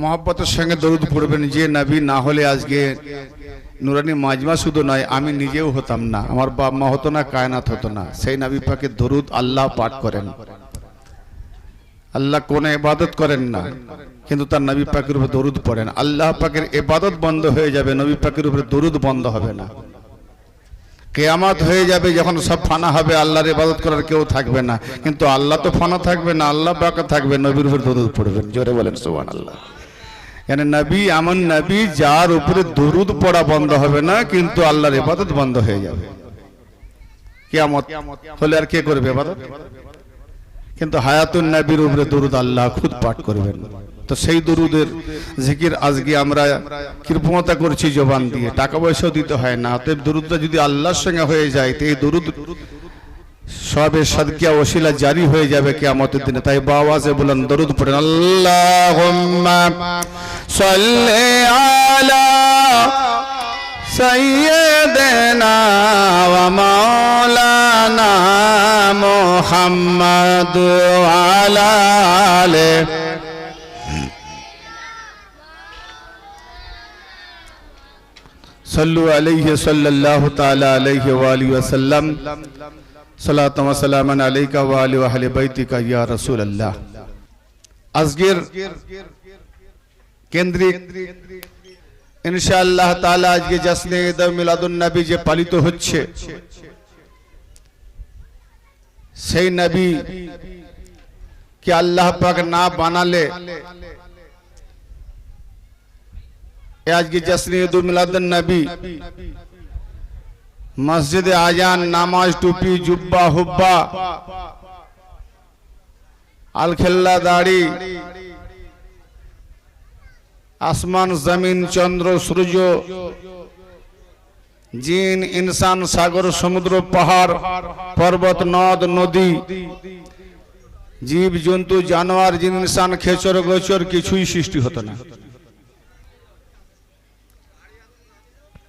মহব্বতের সঙ্গে দরুদ পড়বেন। যে নবী না হলে আজকে নুরানি মাজমা শুধু নয়, আমি নিজেও হতাম না, আমার বাপ মা হতো না, কায়নাত হতো না। সেই নবী পাকের দরুদ আল্লাহ পাঠ করেন। আল্লাহ কোন ইবাদত করেন না, কিন্তু তার নবী পাকের উপর দরুদ পড়েন। আল্লাহ পাকের ইবাদত বন্ধ হয়ে যাবে, নবী পাকের উপরে দরুদ বন্ধ হবে না। কিয়ামত হয়ে যাবে যখন সব ফানা হবে, আল্লাহর ইবাদত করার কেউ থাকবে না, কিন্তু আল্লাহ তো ফানা থাকবে না, আল্লাহ বাকি থাকবে। নবীর উপর দরুদ পড়বেন, জোরে বলেন সুবহানাল্লাহ। মানে নবী এমন নবী যার উপরে দরুদ পড়া বন্ধ হবে না, কিন্তু আল্লাহর ইবাদত বন্ধ হয়ে যাবে। কিয়ামত হলে আর কে করবে ইবাদত? কিন্তু হায়াতুন নবীর উপরে দরুদ আল্লাহ খুদ পাঠ করবেন। তো সেই দরুদের জিকির আজকে আমরা কৃপণতা করছি জবান দিয়ে, টাকা পয়সাও দিতে হয় না। অতএব দরুদটা যদি আল্লাহর সঙ্গে হয়ে যায়, তো এই দরুদ সবে সাদকিয়া ওসিলা জারি হয়ে যাবে কিয়ামতের দিনে। তাই আওয়াজে বলেন, দরুদ পড়েন। আল্লাহুম্মা সাল্লি আলা সাইয়্যিদিনা ওয়া মাওলানা মুহাম্মাদ ওয়া আলা আলিহি সাল্লু আলাইহি সাল্লাল্লাহু তাআলা আলাইহি ওয়া আলিহি ওয়া সাল্লাম। সালাতু ওয়া সালামান আলাইকা ওয়া আলি ওয়া আহলি বাইতিকা ইয়া রাসূলুল্লাহ। আজকের কেন্দ্রিক ইনশাআল্লাহ তাআলা আজকে জশ্নে ঈদ মিলাদুন নবী যে পালিত হচ্ছে, সেই নবী কে আল্লাহ পাক না বানালে আজকে জশ্নে ঈদ মিলাদুন নবী মসজিদে আজান, নামাজ, টুপি, জুব্বা, হুব্বা, আলখেল্লা, দাড়ি, আসমান, জমিন, চন্দ্র, সূর্য, জিন, ইনসান, সাগর, সমুদ্র, পাহাড়, পর্বত, নদ, নদী, জীব জন্তু, জানোয়ার, জিন, ইনসান, খেচর গোচর কিছুই সৃষ্টি হতো না।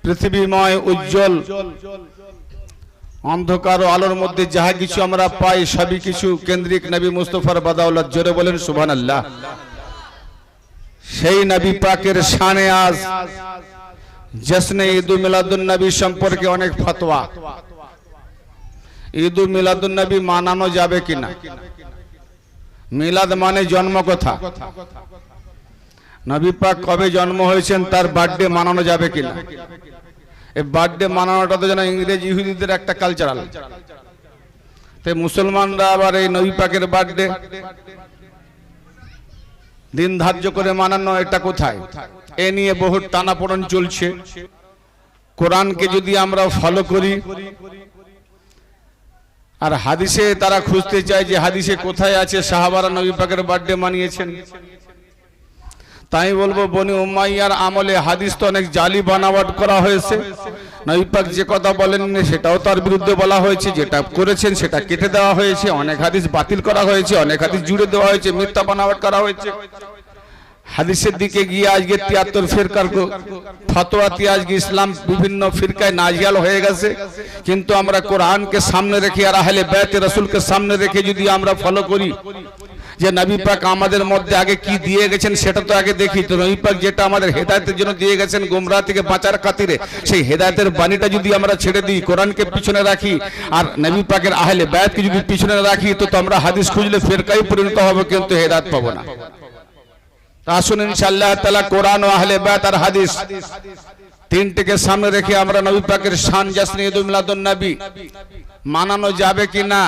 পৃথিবীময় উজ্জ্বল অন্ধকার ও আলোর মধ্যে যাহা কিছু আমরা পাই, সবই কিছু কেন্দ্রিক নবী মুস্তাফার বাদাওলাত। জোরে বলেন সুবহানাল্লাহ। সেই নবী পাকের শানে আজ জশ্নে ঈদ মিলাদুন নবী সম্পর্কে অনেক ফতোয়া। ঈদ মিলাদুন নবী মানানো যাবে কিনা? মিলাদ মানে জন্ম কথা। নবী পাক কবে জন্ম হয়েছেন তার বার্থডে মানানো যাবে কিনা? এই বার্থডে মানানোটা তো যেন ইংরেজ ইহুদিদের একটা কালচারাল। তাই মুসলমানরা আবার এই নবী পাকের বার্থডে দিন ধার্য করে মানানো, এটা কোথায়? এ নিয়ে বহু টানাপোড়েন চলছে। কোরআনকে যদি আমরা ফলো করি আর হাদিসে তারা খুঁজতে চায় যে হাদিসে কোথায় আছে সাহাবারা নবী পাকের বার্থডে মানিয়েছেন, তাই বলবো বনি উমাইয়ার আমলে হাদিস তো অনেক জালি বানাওয়াট করা হয়েছে। নবী পাক যে কথা বলেন সেটাও তার বিরুদ্ধে বলা হয়েছে, যেটা করেছেন সেটা কেটে দেওয়া হয়েছে, অনেক হাদিস বাতিল করা হয়েছে, অনেক হাদিস জুড়ে দেওয়া হয়েছে, মিথ্যা বানাওয়াট করা হয়েছে। হাদিসের দিকে গিয়ে আজকে 73 ফিরকার ফতোয়াতে আজকে ইসলাম বিভিন্ন ফিরকায় নাজিয়াল হয়ে গেছে। কিন্তু আমরা কোরআনকে সামনে রেখে আর আহলে বাইতে রাসূলকে সামনে রেখে যদি আমরা ফলো করি যে নবী পাক আমাদের মধ্যে আগে কি দিয়ে গেছেন সেটা তো আগে দেখি। তো নবী পাক যেটা আমাদের হেদায়েতের জন্য দিয়ে গেছেন, গোমরাহ থেকে বাঁচার খাতিরে, সেই হেদায়েতের বাণীটা যদি আমরা ছেড়ে দিই, কোরআনকে পিছনে রাখি আর নবী পাকের আহলে বাইতকে যদি পিছনে রাখি, তো আমরা হাদিস খুঁজলে ফিরকায় পরিণত হবে, কিন্তু হেদায়েত পাবো না। আসুন ইনশাআল্লাহ তাআলা কোরআন ও আহলে বাইত আর হাদিস তিনটিকে সামনে রেখে আমরা নবী পাকের শান জশ্নে ঈদ মিলাদুন নবী মানানো যাবে কিনা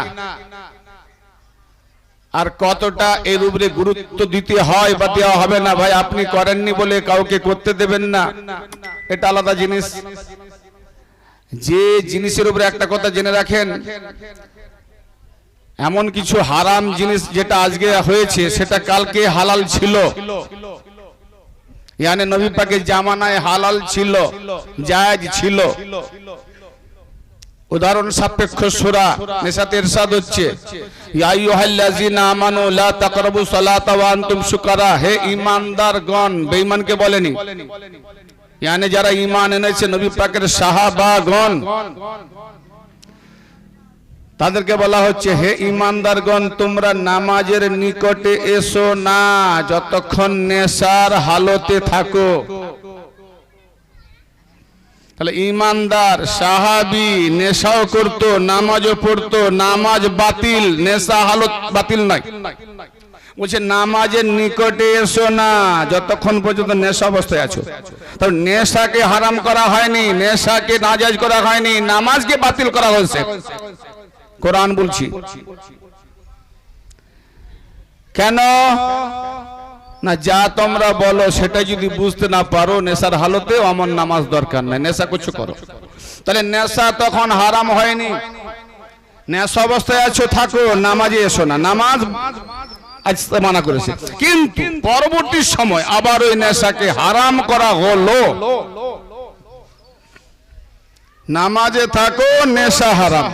আর কতটা এর উপরে গুরুত্ব দিতে হয় বা দেওয়া হবে না। ভাই আপনি করেননি বলে কাউকে করতে দেবেন না, এটা আলাদা জিনিস। যে জিনিসের উপরে একটা কথা জেনে রাখেন, এমন কিছু হারাম জিনিস যেটা আজকে হয়েছে সেটা কালকে হালাল ছিল। ইয়ানি নবী পাকের জামানায় হালাল ছিল, জায়েজ ছিল। উদাহরণ সাপেক্ষ সূরা নিসাতে ইরশাদ হচ্ছে, ইয়া আইয়ুহাল্লাযিনা আমানু লা তাকরাবু সালাতা ওয়া আনতুম সুকারা। হে ঈমানদারগণ, বেঈমানকে বলেনি, ইয়ানি যারা ঈমান এনেছে নবী পাকের সাহাবাগণ, তাদেরকে বলা হচ্ছে, হে ঈমানদারগণ, তোমরা নামাজের নিকটে এসো না যতক্ষণ নেশার হালতে থাকো। তাহলে ঈমানদার সাহাবী নেশাও করতো, নামাজও পড়তো, নামাজ বাতিল, নেশা হালত বাতিল নয়। বলছে নামাজের নিকটে এসো না যতক্ষণ পর্যন্ত নেশা অবস্থায় আছো। তাহলে নেশাকে হারাম করা হয়নি, নেশাকে নাজায়েজ করা হয়নি, নামাজকে বাতিল করা হয়েছে। কোরআন বলছি কেন না, যা তোমরা বলো সেটা যদি বুঝতে না পারো, নেশার হালতেও আমার নামাজ দরকার নাই, নেশা কিছু করো। তাহলে নেশা তখন হারাম হয়নি, নেশা অবস্থায় আছো থাকো, নামাজে এসো না, নামাজ আজ মানা করেছে। কিন্তু পরবর্তী সময় আবার ওই নেশাকে হারাম করা হলো, নামাজে থাকো, নেশা হারাম।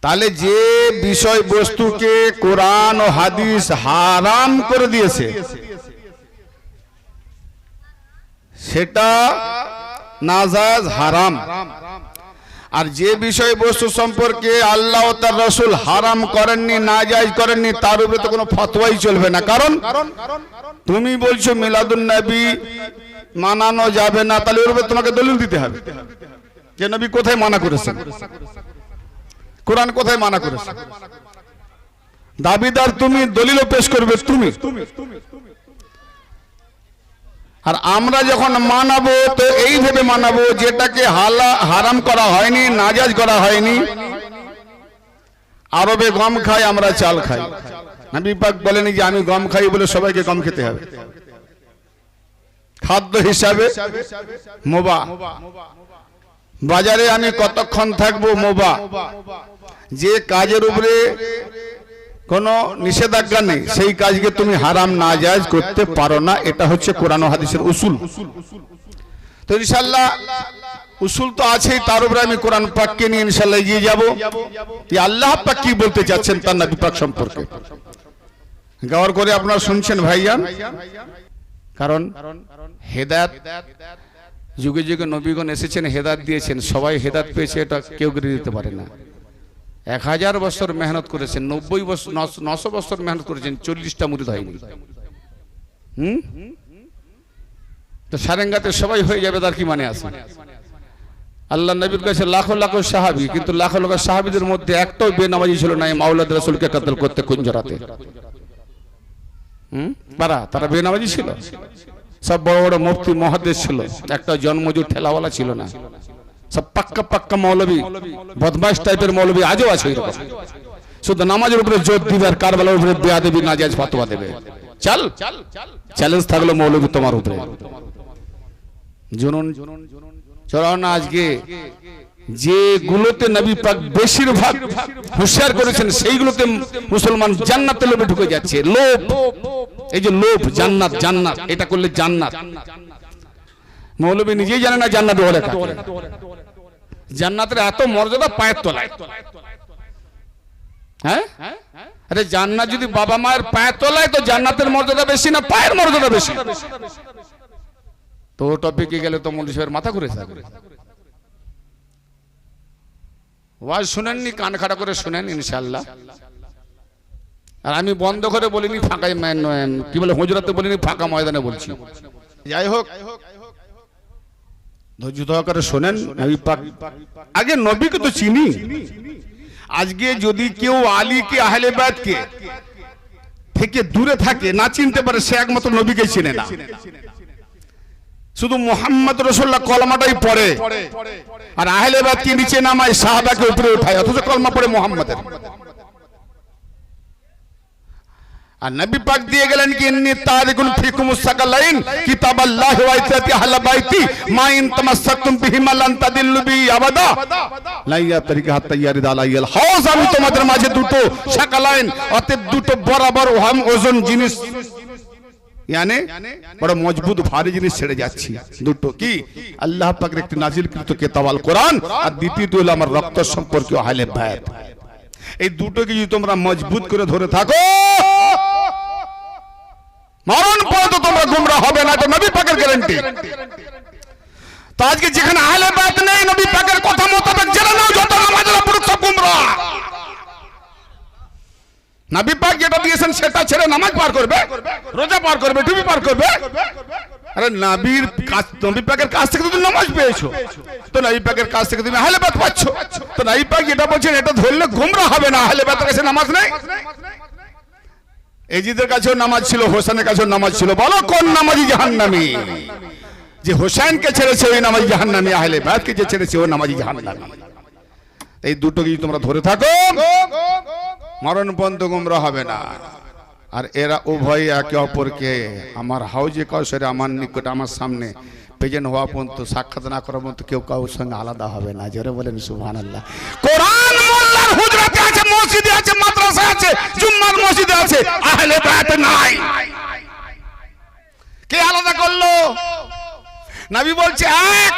তাহলে যে বিষয়বস্তুকে কোরআন ও হাদিস হারাম করে দিয়েছে সেটা নাজায়েজ হারাম, আর যে বিষয়বস্তু সম্পর্কে আল্লাহ ও তার রাসূল হারাম করেননি, নাজায়েজ করেননি, তার উপরে তো কোনো ফতোয়াই চলবে না। কারণ তুমি বলছো মিলাদুন নবী মানানো যাবে না, তাহলে ওর উপরে তোমাকে দলিল দিতে হবে যে নবী কোথায় মানা করেছেন, কোরআন কোথায় মানা করেছে। দাবিদার তুমি, দলিলও পেশ করবে তুমি। আর আমরা যখন মানাবো তো এইভাবে মানাবো যেটাকে হারাম করা হয়নি, নাজায়েজ করা হয়নি। আরবে গম খাই, আমরা চাল খাই। নবী পাক বলেনি যে আমি গম খাই বলে সবাইকে গম খেতে হবে। খাদ্য হিসাবে মোবা, বাজারে আমি কতক্ষণ থাকবো মোবা। যে কাজের উপরে কোনো নিষেধাজ্ঞা নেই সেই কাজকে তুমি হারাম নাজায়েজ করতে পারো না। এটা হচ্ছে কোরআন ও হাদিসের উসুল। তো ইনশাআল্লাহ উসুল তো আছেই, তার উপরে আমি কোরআন পাককে নিয়ে ইনশাআল্লাহ এগিয়ে যাব যে আল্লাহ পাক কি বলতে চাচ্ছেন তার নবী পাক সম্পর্কে। গৌর করে আপনারা শুনছেন ভাইজান, কারণ হেদায়েত যুগে যুগে নবীগণ এসেছেন, হেদায়েত দিয়েছেন, সবাই হেদায়েত পেয়েছে এটা কেউ গিয়ে দিতে পারে না। 1000 বছর মেহনত করেছেন, 90 বছর 900 বছর মেহনত করেছেন, 40টা মুরিদ হয়নি। তো সারেঙ্গাতে সবাই হয়ে যাবে তার কি মানে আছে? আল্লাহ নবীর কাছে লাখো লাখো সাহাবী, কিন্তু লাখো লাখো সাহাবীদের মধ্যে একটাও বেনামাজি ছিল না মাওলাদ রাসূলকে কতল করতে কুঞ্জরাতে। তারা বেনামাজি ছিল, সব বড় বড় মুফতি মুহাদ্দিস ছিল, একটা জন্মজুর ঠেলাওয়ালা ছিল না। সব পাক্কা পাক্কা মৌলবী, বদমাশ টাইপের মৌলবী আজও আছে এরকম। শুধু নামাজের উপরে জোর দিবে আর কারবালার উপরে বেয়াদবি নাজায়েজ ফতোয়া দেবে। চল চ্যালেঞ্জ থাকলো মৌলবী তোমার উপরে। জুনুন চলুন আজকে যেগুলোতে নবী পাক বেশিরভাগ হুঁশিয়ার করেছেন সেইগুলোতে মুসলমান জান্নাতের লোভে ঢুকে যাচ্ছে। লোভ, এই যে লোভ, জান্নাত জান্নাত, এটা করলে জান্নাত। মৌলবী নিজেই জানে না জান্নাত বলে কাকে। জান্নাতের এত মর্যাদা পায়ের তলায়। হ্যাঁ, আরে জান্নাত যদি বাবা মায়ের পায়ের তলায়, তো জান্নাতের মর্যাদা বেশি না পায়ের মর্যাদা বেশি? তো টপিকে গেলে তো মৌলবী সাহেবের মাথা ঘুরে যাবে। ওয়াজ শুনেননি, কান খাড়া করে শুনেন ইনশাআল্লাহ। আর আমি বন্ধ করে বলিনি, ফাঁকা কি বলে হুজরাতে বলিনি, ফাঁকা ময়দানে বলছি। যাই হোক, ধৈর্য সহকারে শোনেন। নবী পাক আগে নবীকে তো চিনি। আজকে যদি কেউ আলীকে আহলে বায়তকে থেকে দূরে থাকে, না চিনতে পারে, সে একমাত্র নবীকে চিনে না। শুধু মুহাম্মদ রাসূলুল্লাহ কলমাটাই পড়ে, আর আহলে বায়তকে নিচে নামায়, সাহাবাকে উপরে উঠায়, অথচ কলমা পড়ে মুহাম্মাদের। আর নবী পাক দিয়ে গেলেন কি ইন্নী তারিকুন ফিকুমুস সাকালাইন কিতাবাল্লাহি ওয়া ইত্তাতি আহলে বাইতি মা ইন তামাসসাকতুম বিহিমা লান তাদিল্লু বি আবাদা লা ইয়াতরিকা হাত্তা ইয়ারিদ আলাইয়াল হাউজ। আমি তোমাদের মাঝে দুটো সাকালাইন, অর্থাৎ দুটো বরাবর ওজন জিনিস, यानी बड़ा मजबूत भारी जिनिस ছেড়ে যাচ্ছি। দুটো কি? আল্লাহ পাকের একটি নাজিলকৃত কিতাব আল কোরআন, আর দ্বিতীয়টি হলো আমার রক্ত সম্পর্কীয় আহলে বায়ত। এই দুটোকে যদি তোমরা মজবুত করে ধরে থাকো, মরণ পর্যন্ত তোমরা গোমরাহ হবে না, এটা নবী পাকের গ্যারান্টি। তো আজকে যেখানে আহলে বায়ত নেই, নবী পাকের কথা মোতাবেক যারা নবী পাক যেটা দিয়েছেন সেটা ছেড়ে নামাজ পার করবে, রোজা পার করবে, টুপি পার করবে? আরে নবী পাকের কাছ থেকে তুমি নামাজ পেয়েছো, তো নবী পাকের কাছ থেকে তুমি আহলে বাইত পাচ্ছ, তো নবী পাক যেটা বলছেন এটা ধরলে গোমরাহ হবে না। আহলে বাইতের কাছে নামাজ নেই? এজিদের কাছেও নামাজ ছিল, হোসেনের কাছেও নামাজ ছিল। বলো কোন নামাজি জাহান্নামী? যে হোসেনকে ছেড়েছে ওই নামাজি জাহান্নামী, আহলে বাইতকে যে ছেড়েছে ওই নামাজি জাহান্নামী। এই দুটো যদি তোমরা ধরে থাকো মরণ পর্যন্ত গোমরাহ হবে না। আর এরা উভয় একে অপরকে আমার হাউজে কাউসারে আমার নিকট আমার সামনে প্রেজেন্ট হওয়া পর্যন্ত সাক্ষাৎ না করা পর্যন্ত কেউ কারোর সঙ্গে আলাদা হবে না। জোরে বলেন সুবহানাল্লাহ। কোরআন মোল্লার হুজরাতে আছে, মসজিদে আছে, মাদ্রাসায় আছে, জুম্মার মসজিদে আছে, আহলে বাইত নাই। কে আলাদা করলো? নবী বলছে এক,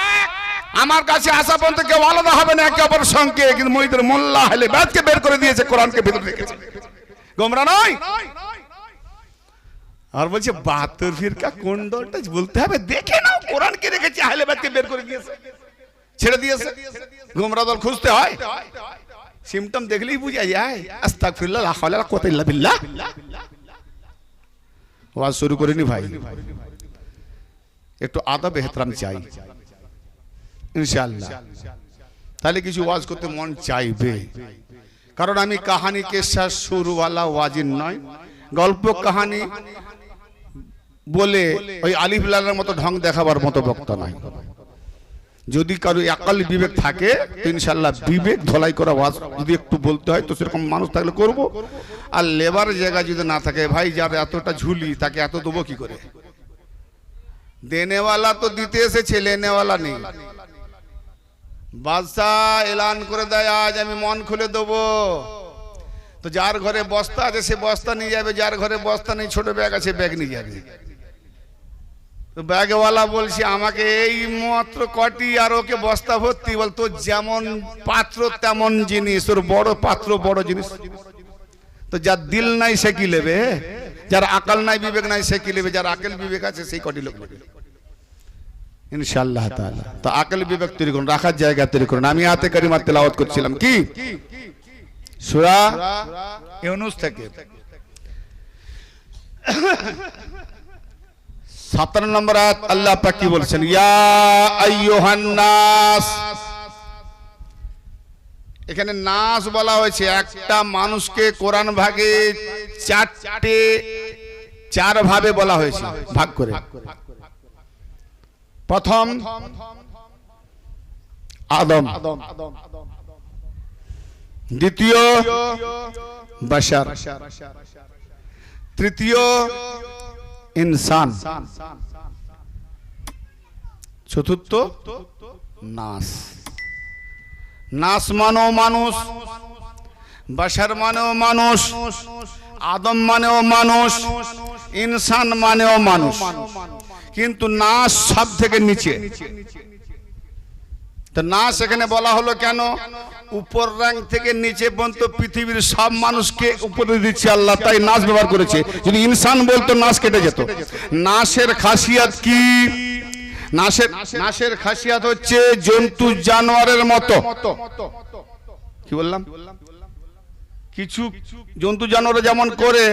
আমার কাছে আসা পর্যন্ত কেউ আলাদা হবে না একে অপরের সঙ্গে। কিন্তু মসজিদের মোল্লা আহলে বাইতকে বের করে দিয়েছে, কোরআনকে ভিতরে রেখেছে। গোমরা নয়? আর বলছে 72 ফিরকা কোন দলটা বলতে হবে, দেখে নাও কোরআনকে রেখেছে, আহলে বাইতকে বের করে দিয়েছে, ছেড়ে দিয়েছে। গোমরা দল খুঁজতে হয়, সিমটম দেখলেই বুঝা যায়। আস্তাগফিরুল্লাহ, লা হাওলা ওয়া লা কুওয়াতা ইল্লা বিল্লাহ। ওয়াজ শুরু করিনি ভাই, একটু আদব এহতরাম চাই ইনশাআল্লাহ, তাহলে কিছু ওয়াজ করতে মন চাইবে। কারণ আমি কাহানি কেসা শুরুওয়ালা ওয়াজিন নয়, গল্প কাহানি বলে ওই আলিফ লামের মতো ঢং দেখাবার মতো বক্তা নয়। যদি কারো আকল বিবেক থাকে তো ইনশাআল্লাহ বিবেক ধলাই করা ওয়াজ যদি একটু বলতে হয় তো সেরকম মানুষ থাকলে করব। আর লেবার জায়গা যদি না থাকে, ভাই যার এতটা ঝুলি তাকে এত দেবো কি করে? দেনেওয়ালা তো দিতে এসেছে, লেনেওয়ালা নেই। বাদশাহ এলান করে দেয় আজ আমি মন খুলে দেবো, তো যার ঘরে বস্তা আছে সে বস্তা নিয়ে যাবে, যার ঘরে বস্তা নেই ছোট ব্যাগ আছে ব্যাগ নিয়ে যাবে। তো ব্যাগওয়ালা বলছে আমাকে এই মাত্র কটি আর ওকে বস্তা ভর্তি। বল তো যেমন পাত্র তেমন জিনিস, ওর বড় পাত্র বড় জিনিস। তো যার দিল নাই সে কি নেবে? যার আকল নাই বিবেক নাই সে কি নেবে? যার আকল বিবেক আছে সেই কটি লোক নেবে ইনশাআল্লাহ তাআলা। তো আকল বিবেক তৈরি করুন, রাখার জায়গা তৈরি করুন। আমি আয়াতে কারিমা তেলাওয়াত করছিলাম কি সূরা ইউনূস থেকে 17 নম্বর আয়াত। আল্লাহ পাক কি বলছেন? ইয়া আইয়ুহান নাস। এখানে নাস বলা হয়েছে, একটা মানুষকে কোরআন ভাগে চার ভাবে বলা হয়েছে, ভাগ করে। প্রথম আদম, দ্বিতীয় বাশার, তৃতীয় ইনসান, চতুর্থ নাস। নাস মানেও মানুষ, বাশার মানেও মানুষ, আদম মানেও মানুষ, ইনসান মানেও মানুষ। কিন্তু নাস সব থেকে নিচে। তো নাস এখানে বলা হলো কেন? উপর র্যাঙ্ক থেকে নিচে পর্যন্ত পৃথিবীর সব মানুষকে উপরে দিচ্ছে আল্লাহ, তাই নাস ব্যবহার করেছে। যদি ইনসান বলতো নাস কেটে যেত। নাসের খাসিয়াত কি? নাসের খাসিয়াত হচ্ছে জন্তু জানোয়ারের মতো। কি বললাম? কিছু জন্তু জানোয়ার যেমন করে,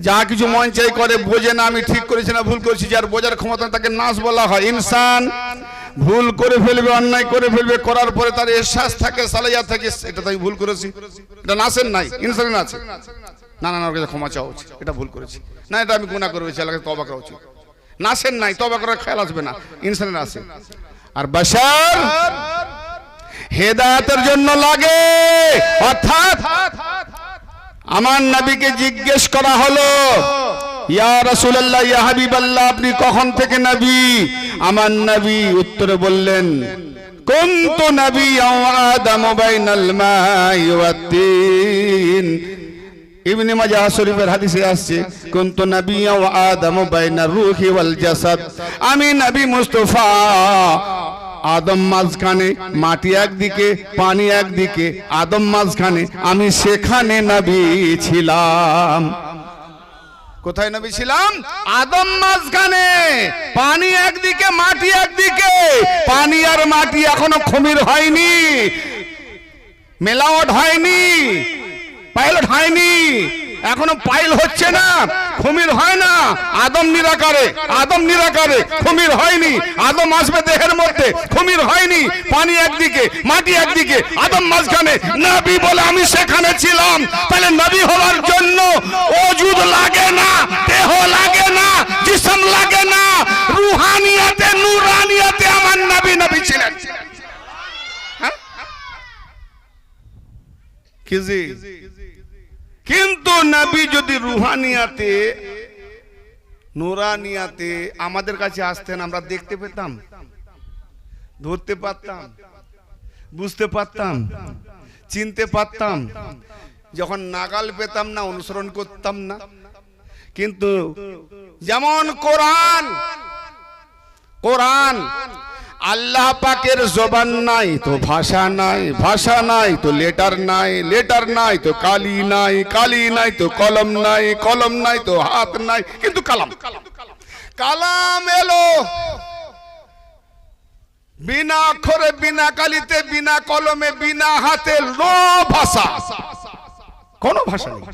যা কিছু মন চাই করে, বোঝে না আমি ঠিক করেছি না ভুল করেছি, যার বোঝার ক্ষমতা তাকে নাস বলা হয়। ইনসান ভুল করে ফেলবে, অন্যায় করে ফেলবে, করার পরে তার এহসাস থাকে, সালাইয়া থাকে, এটা তো আমি ভুল করেছি, এটা নাসের নাই, ইনসানের আছে। না না, ওর কাছে ক্ষমা চাওয়া উচিত, এটা ভুল করেছি, না এটা আমি গুনাহ করেছি, আল্লাহকে তওবা করা উচিত। নাসের নাই, তওবা করার খেয়াল আসবে না, ইনসানের আছে। আর বাশার হেদায়েতের জন্য লাগে। অর্থাৎ আমার নবীকে জিজ্ঞেস করা হলো, ইয়া রাসূলুল্লাহ, ইয়া হাবিবাল্লাহ, আপনি কখন থেকে নবী? আমার নবী উত্তরে বললেন, কুনতু নাবিয়্যান ওয়া আদামু বাইনাল মাই ওয়াত তিন। ইবনে মাজাহ শরীফের হাদিসে আসছে, কুনতু নাবিয়্যান ওয়া আদামু বাইনার রূহি ওয়াল জাসাদ। আমি নবী মুস্তাফা, আদম মাঝখানে, মাটি একদিকে, পানি একদিকে, আদম মাঝখানে, আমি সেখানে নবী ছিলাম। কোথায় নবী ছিলাম? আদম মাঝখানে, পানি একদিকে, মাটি একদিকে। পানি আর মাটি এখনো খমির হয়নি, মেলাওয়াট হয়নি, পাইলট হয়নি, এখনো পাইল হচ্ছে না, খুমির হয় না। আদম নিরাকারে, আদম নিরাকারে, খুমির হয়নি। আদম আসবে দেহের মধ্যে, খুমির হয়নি। পানি একদিকে, মাটি একদিকে, আদম মাঝখানে। নবী বলে আমি সেখানে ছিলাম। তাহলে নবী হওয়ার জন্য ওজুদ লাগে না, দেহ লাগে না, জিসম লাগে না, রুহানিয়াতে নূরানিয়াতে আমার নবী নবী ছিলেন। কিন্তু নবী যদি রুহানিয়াতে নূরানিয়াতে আমাদের কাছে আসতেন, আমরা দেখতে পেতাম, ধরতে পারতাম, বুঝতে পারতাম, চিনতে পারতাম। যখন নাগাল পেতাম না, অনুসরণ করতাম না। কিন্তু যেমন কোরআন, কোরআন আল্লাহ পাকের জবান নাই তো ভাষা নাই, ভাষা নাই তো লেটার নাই, লেটার নাই তো কালি নাই, কালি নাই তো কলম নাই, কলম নাই তো হাত নাই। কিন্তু কালাম, কালাম এলো বিনা অক্ষরে, বিনা কালিতে, বিনা কলমে, বিনা হাতে, লো ভাষা, কোন ভাষা নেই।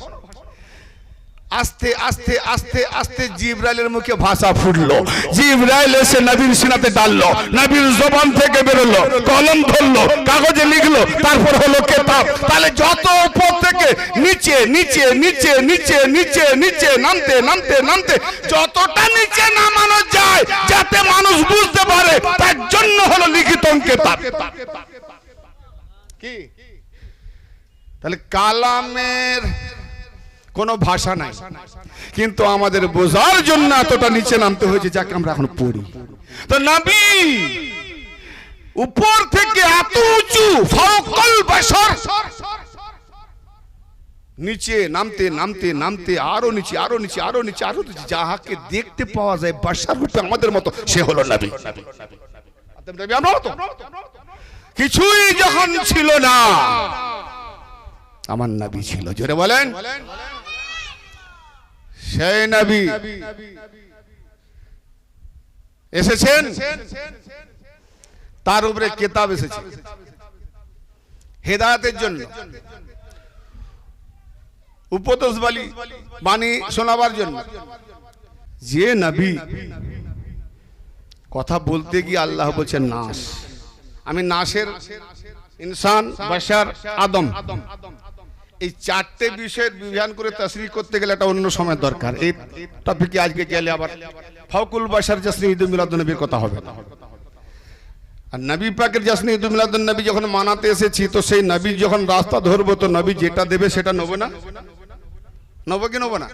আস্তে আস্তে আস্তে আস্তে জিবরাইলের মুখে ভাষা ফুটলো। জিবরাইল এসে নবীর সিনাতে ডাললো, নবীর জবান থেকে বেরোলো, কলম ধরলো, কাগজে লিখলো, তারপর হলো কিতাব। তাহলে যত উপর থেকে নিচে নিচে নিচে নিচে নিচে নিচে নামতে নামতে নামতে যতটা নিচে নামানো যায় যাতে মানুষ বুঝতে পারে, তার জন্য হলো লিখিত কিতাব। কি? তাহলে কালামের কোনো ভাষা নাই, কিন্তু আমাদের বোঝার জন্য এতটা নিচে নামতে হয়েছে, যাকে আমরা এখন পড়ি। তো নবী উপর থেকে এত উঁচু, ফাওকাল বাশার, নিচে নামতে নামতে নামতে আরো নিচে, আরো নিচে, আরো নিচে, আরো নিচে, যাহাকে দেখতে পাওয়া যায় বাশার রূপে আমাদের মতো, সে হলো নবী। আমরা তো কিছুই যখন ছিল না, আমার নবী ছিল। জোরে বলেন, সেই নবী এসেছেন, তার উপরে কিতাব এসেছে হেদায়েতের জন্য, উপদেশ বাণী শোনাবার জন্য। যে নবী কথা বলতে গিয়ে আল্লাহ বলছেন নাস, আমি নাসের ইনসান, বাশার, আদম, এই চারটে বিষয়ের বিধান করে তাসরিহ করতে গেলে একটা অন্য সময় দরকার। এই টপিকে আজকে গেলে আবার ফাওকুল বাশার জাসনে ঈদ মিলাদুন নবীর কথা হবে। আর নবী পাকের জাসনে ঈদ মিলাদুন নবী যখন মানাতে এসেছি, তো সেই নবী যখন রাস্তা ধরবো, তো নবী যেটা দেবে সেটা নেবো না? নেবো কি নেবো না?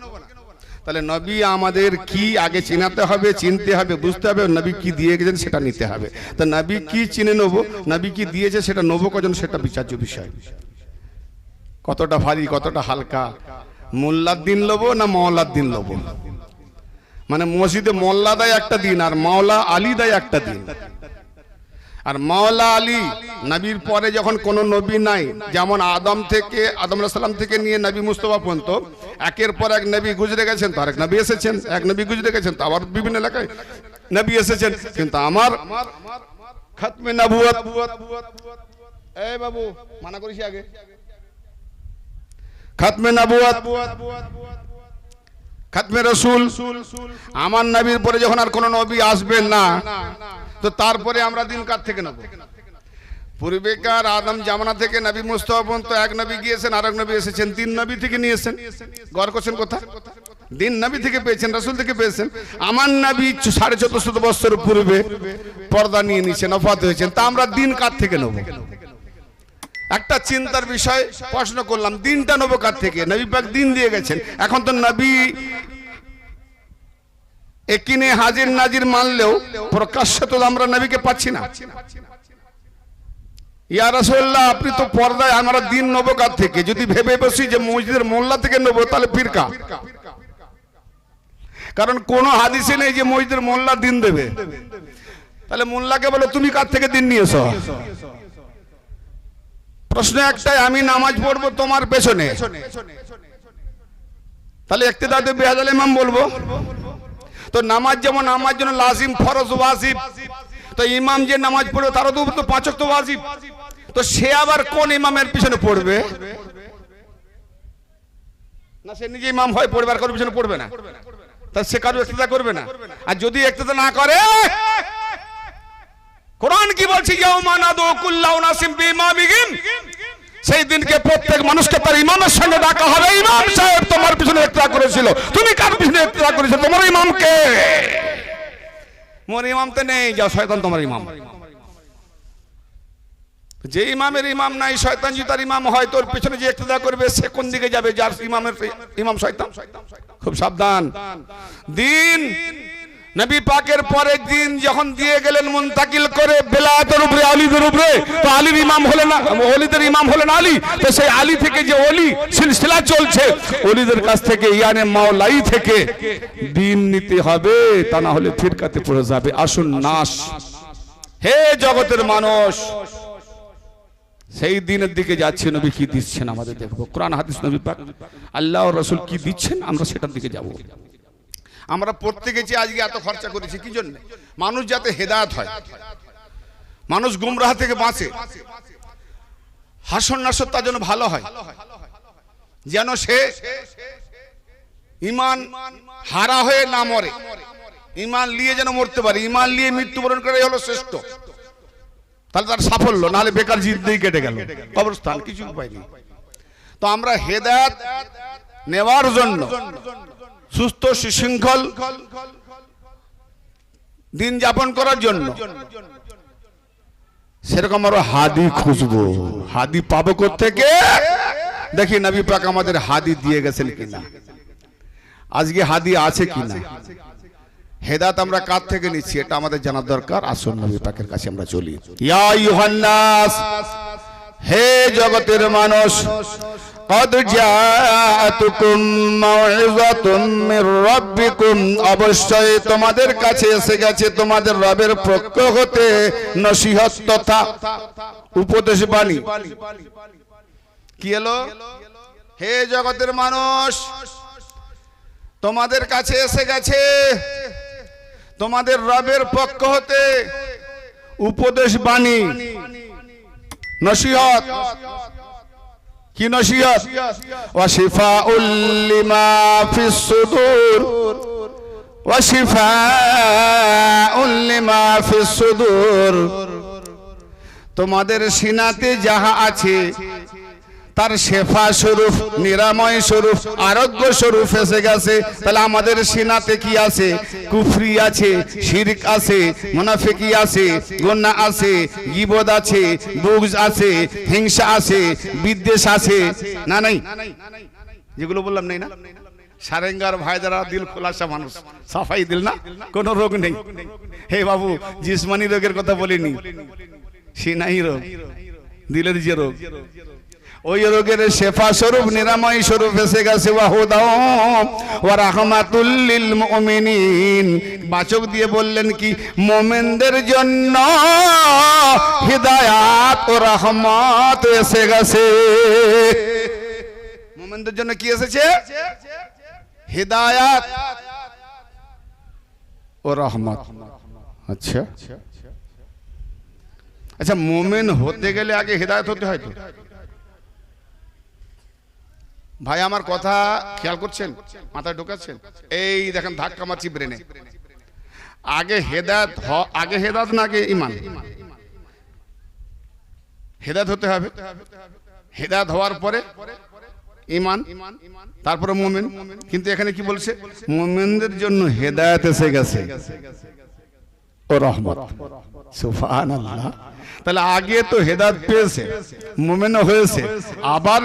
তাহলে নবী আমাদের কি আগে চিনাতে হবে, চিনতে হবে, বুঝতে হবে। নবী কি দিয়ে গেছেন সেটা নিতে হবে। তা নবী কি চিনে নেবো, নবী কি দিয়েছে সেটা নেবো কজন, সেটা বিচার্য বিষয়। কতটা ভারী, কতটা হালকা। মোল্লার দিন লবো না মাওলার দিন লবো? মানে মসজিদে মোল্লা দেয় একটা দিন, আর মাওলা আলী দেয় একটা দিন। আর মাওলা আলী নবীর পরে যখন কোনো নবী নাই, যেমন আদম থেকে, আদম আলাইহিস সালাম থেকে নিয়ে নবী মুস্তাফা পর্যন্ত একের পর এক নবী গুজরে গেছেন, তো আরেক নবী এসেছেন, এক নবী গুজরে গেছেন, তো আবার বিভিন্ন এলাকায় নবী এসেছেন। কিন্তু আমার খতমে নবুয়ত, এই বাবু মানা করিস আগে, খতমে নবুয়ত, খতমে রসুল, আমার নবীর পরে যখন আর কোন নবী আসবেন না, তো তারপরে আমরা দিন কার থেকে নেব? পূর্বেকার আদম জামানা থেকে নবী মুস্তাফা পর্যন্ত এক নবী গিয়েছেন, আর এক নবী এসেছেন, তিন নবী থেকে নিয়েছেন। গড় করছেন কথা? দিন নবী থেকে পেয়েছেন, রাসূল থেকে পেয়েছেন। আমার নবী 1450 বছর পূর্বে পর্দা নিয়ে নিয়েছেন, ওফাত হয়েছেন, তা আমরা দিন কার থেকে নেব? একটা চিন্তার বিষয় প্রশ্ন করলাম, দিনটা নেবো কার থেকে? নবী পাক দিন দিয়ে গেছেন। এখন তো নবী একিনে হাজির নাজির মানলেও প্রকাশ্য তো আমরা নবীকে পাচ্ছি না। ইয়া রাসূলুল্লাহ, আপনি তো পর্দায়, আমরা দিন নেবো কার থেকে? যদি ভেবে বসি যে মসজিদের মোল্লা থেকে নেবো, তাহলে ফিরকা। কারণ কোন হাদিসে নেই যে মসজিদের মোল্লা দিন দেবে। তাহলে মোল্লাকে বলো তুমি কার থেকে দিন নিয়েছো? প্রশ্ন একটাই, আমি নামাজ পড়বো তোমার পেছনে, তাহলে ইক্তেদাতে বেহাজাল ইমাম বলবো? তো নামাজ যেমন আমার জন্য লাজিম, ফরজ, ওয়াজিব, তো ইমাম যে নামাজ পড়বে তারও তো 5 ওয়াক্ত ওয়াজিব। তো সে আবার কোন ইমামের পিছনে পড়বে? না সে নিজে ইমাম হয়, পরিবার কারোর পিছনে পড়বে না, তা সে কারো ইক্তেদা করবে না। আর যদি ইক্তেদা না করে, কোরআন কি বলছে, ইয়াউমা নাদু কুল্লা উনাসিম বিইমামিহিম, সেই দিনকে প্রত্যেক মানুষকে তার ইমামের সঙ্গে ডাকা হবে। ইমাম সাহেব তোমার পিছনে ইক্তেদা করেছিল, তুমি কার পিছনে ইক্তেদা করেছো? তোমার ইমাম কে? মোর ইমাম তো নেই, যাও শয়তান তোমার ইমাম। যে ইমামের ইমাম নাই, শয়তান যদি তার ইমাম হয়, তোর পিছনে যে ইক্তেদা করবে সে কোন দিকে যাবে? যার ইমামের ইমাম শয়তান। খুব সাবধান। দিন নবী পাকের পরের দিন যখন দিয়ে গেলেন মুনতাকিল করে বেলায়েতের উপরে, আলীদের উপরে, তো আলীর ইমাম হলেন না, ওলিদের ইমাম হলেন আলী। তো সেই আলী থেকে যে ওলি সিলসিলা চলছে, ওলিদের কাছ থেকে ইয়ানে মাওলাই থেকে দিন নিতে হবে, তা না হলে ফিরকাতে পড়ে যাবে। আসুন নাস, হে জগতের মানুষ, সেই দিনের দিকে যাচ্ছে। নবী কি দিচ্ছেন আমাদের দেখবো, কোরআন হাদিস নবী পাক আল্লাহ ও রাসূল কি দিচ্ছেন, আমরা সেটার দিকে যাব। আমরা প্রত্যেকে যে আজকে এত খরচা করেছি কি জন্য? মানুষ যাতে হেদায়েত হয়, মানুষ গুমরাহ থেকে বাঁচে, হাসন নাসর তার জন্য ভালো হয়, যেন সে ঈমান হারা হয়ে না মরে, ঈমান নিয়ে যেন মরতে পারে। ঈমান নিয়ে মৃত্যুবরণ করে হলো শ্রেষ্ঠ, তাহলে তার সাফল্য, নাহলে বেকার জিন্দেগি কেটে গেল, কবরস্থান, কিছু উপায় নেই। তো আমরা হেদায়েত নেওয়ার জন্য, সুস্থ সুশৃঙ্খল দিন যাপন করার জন্য সেরকম আরো হাদি খুঁজবো। হাদি পাবো কোত্থেকে? দেখি নবী পাক আমাদের হাদি দিয়ে গেছেন কিনা, আজকে হাদি আছে কিনা। হেদায়েত আমরা কার থেকে নিচ্ছি এটা আমাদের জানার দরকার। আসুন নবী পাকের কাছে আমরা চলি। ইয়া আইয়ুহান নাস, হে জগতের মানুষ, قد جاءتكم موعظة من ربكم, অবশ্যই তোমাদের কাছে এসে গেছে তোমাদের রবের পক্ষ হতে নসিহত তথা উপদেশ বাণী। কি এলো? হে জগতের মানুষ, তোমাদের কাছে এসে গেছে তোমাদের রবের পক্ষ হতে উপদেশ বাণী, নসিহত। কি নসিহত? ওয়া শিফাউল লিমা ফিস সুদুর, ওয়া শিফাউল লিমা ফিস সুদুর, তোমাদের সিনাতে যাহা আছে তার শেফা স্বরূপ, নিরাময় স্বরূপ, আরোগ্য স্বরূপ এসে গেছে। তাহলে আমাদের সিনাতে কি আছে? কুফরি আছে, শিরক আছে, মুনাফিকি আছে, গুনাহ আছে, গীবত আছে, বুগজ আছে, হিংসা আছে, বিদ্বেষ আছে, না নাই? যেগুলো বললাম নেই না? সারেঙ্গার ভাই যারা দিল খোলাসা মানুষ, সাফাই দিল না, কোনো রোগ নেই। হে বাবু, জিসমানি রোগের কথা বলিনি, সিনাই রোগ, দিলের যে রোগ, ওই রোগের শেফা স্বরূপ, নিরাময় স্বরূপ এসে গেছে। ওয়া হুদাও ওয়া রাহমাতুল লিল মুমিনিন, বাচক দিয়ে বললেন কি? মুমিনদের জন্য হিদায়াত ও রহমত এসে গেছে। মুমিনদের জন্য কি এসেছে? হিদায়াত ও রহমত। আচ্ছা আচ্ছা, মুমিন হতে গেলে আগে হিদায়াত হতে হয় তো? ভাই আমার কথা খেয়াল করছেন, মাথায় ঢোকাচ্ছেন? এই দেখেন ধাক্কা মারছি ব্রেনে। আগে হেদায়েত, আগে হেদায়েত না আগে ঈমান? হেদায়েত হতে হবে, হেদায়েত হওয়ার পরে ঈমান, তারপরে মুমিন। কিন্তু এখানে কি বলছে? মুমিনদের জন্য হেদায়েত এসে গেছে ও রহমত। সুবহানাল্লাহ। তাহলে আগে তো হেদায়েত পেয়েছে, মুমিনও হয়েছে, আবার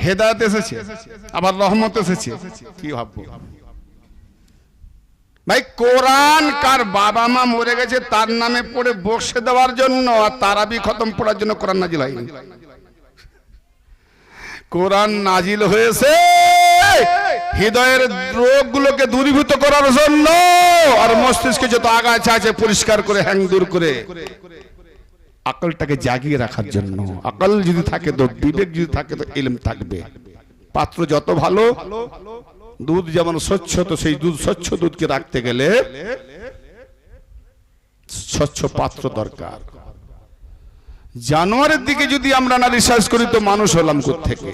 হেদায়েত এসেছে, আবার রহমত এসেছে। কি ভাববো ভাই? কোরআন কার বাবা মা মরে গেছে তার নামে পড়ে বক্সে দেওয়ার জন্য আর তারাবি খতম পড়ার জন্য কোরআন নাজিল হয়নি। কোরআন নাজিল হয়েছে হৃদয়ের রোগগুলোকে দূরীভূত করার জন্য, আর মস্তিষ্কে যত আগাছা আছে পরিষ্কার করে, হ্যাং দূর করে, আকলটাকে জাগিয়ে রাখার জন্য। আকল যদি থাকে তো বিবেক, যদি থাকে তো ইলম থাকবে। পাত্র যত ভালো, দুধ যেমন স্বচ্ছ, তো সেই দুধ, স্বচ্ছ দুধকে রাখতে গেলে স্বচ্ছ পাত্র দরকার। জানোয়ারের দিকে যদি আমরা না রিসার্চ করি তো মানুষ হলাম কোত্থেকে?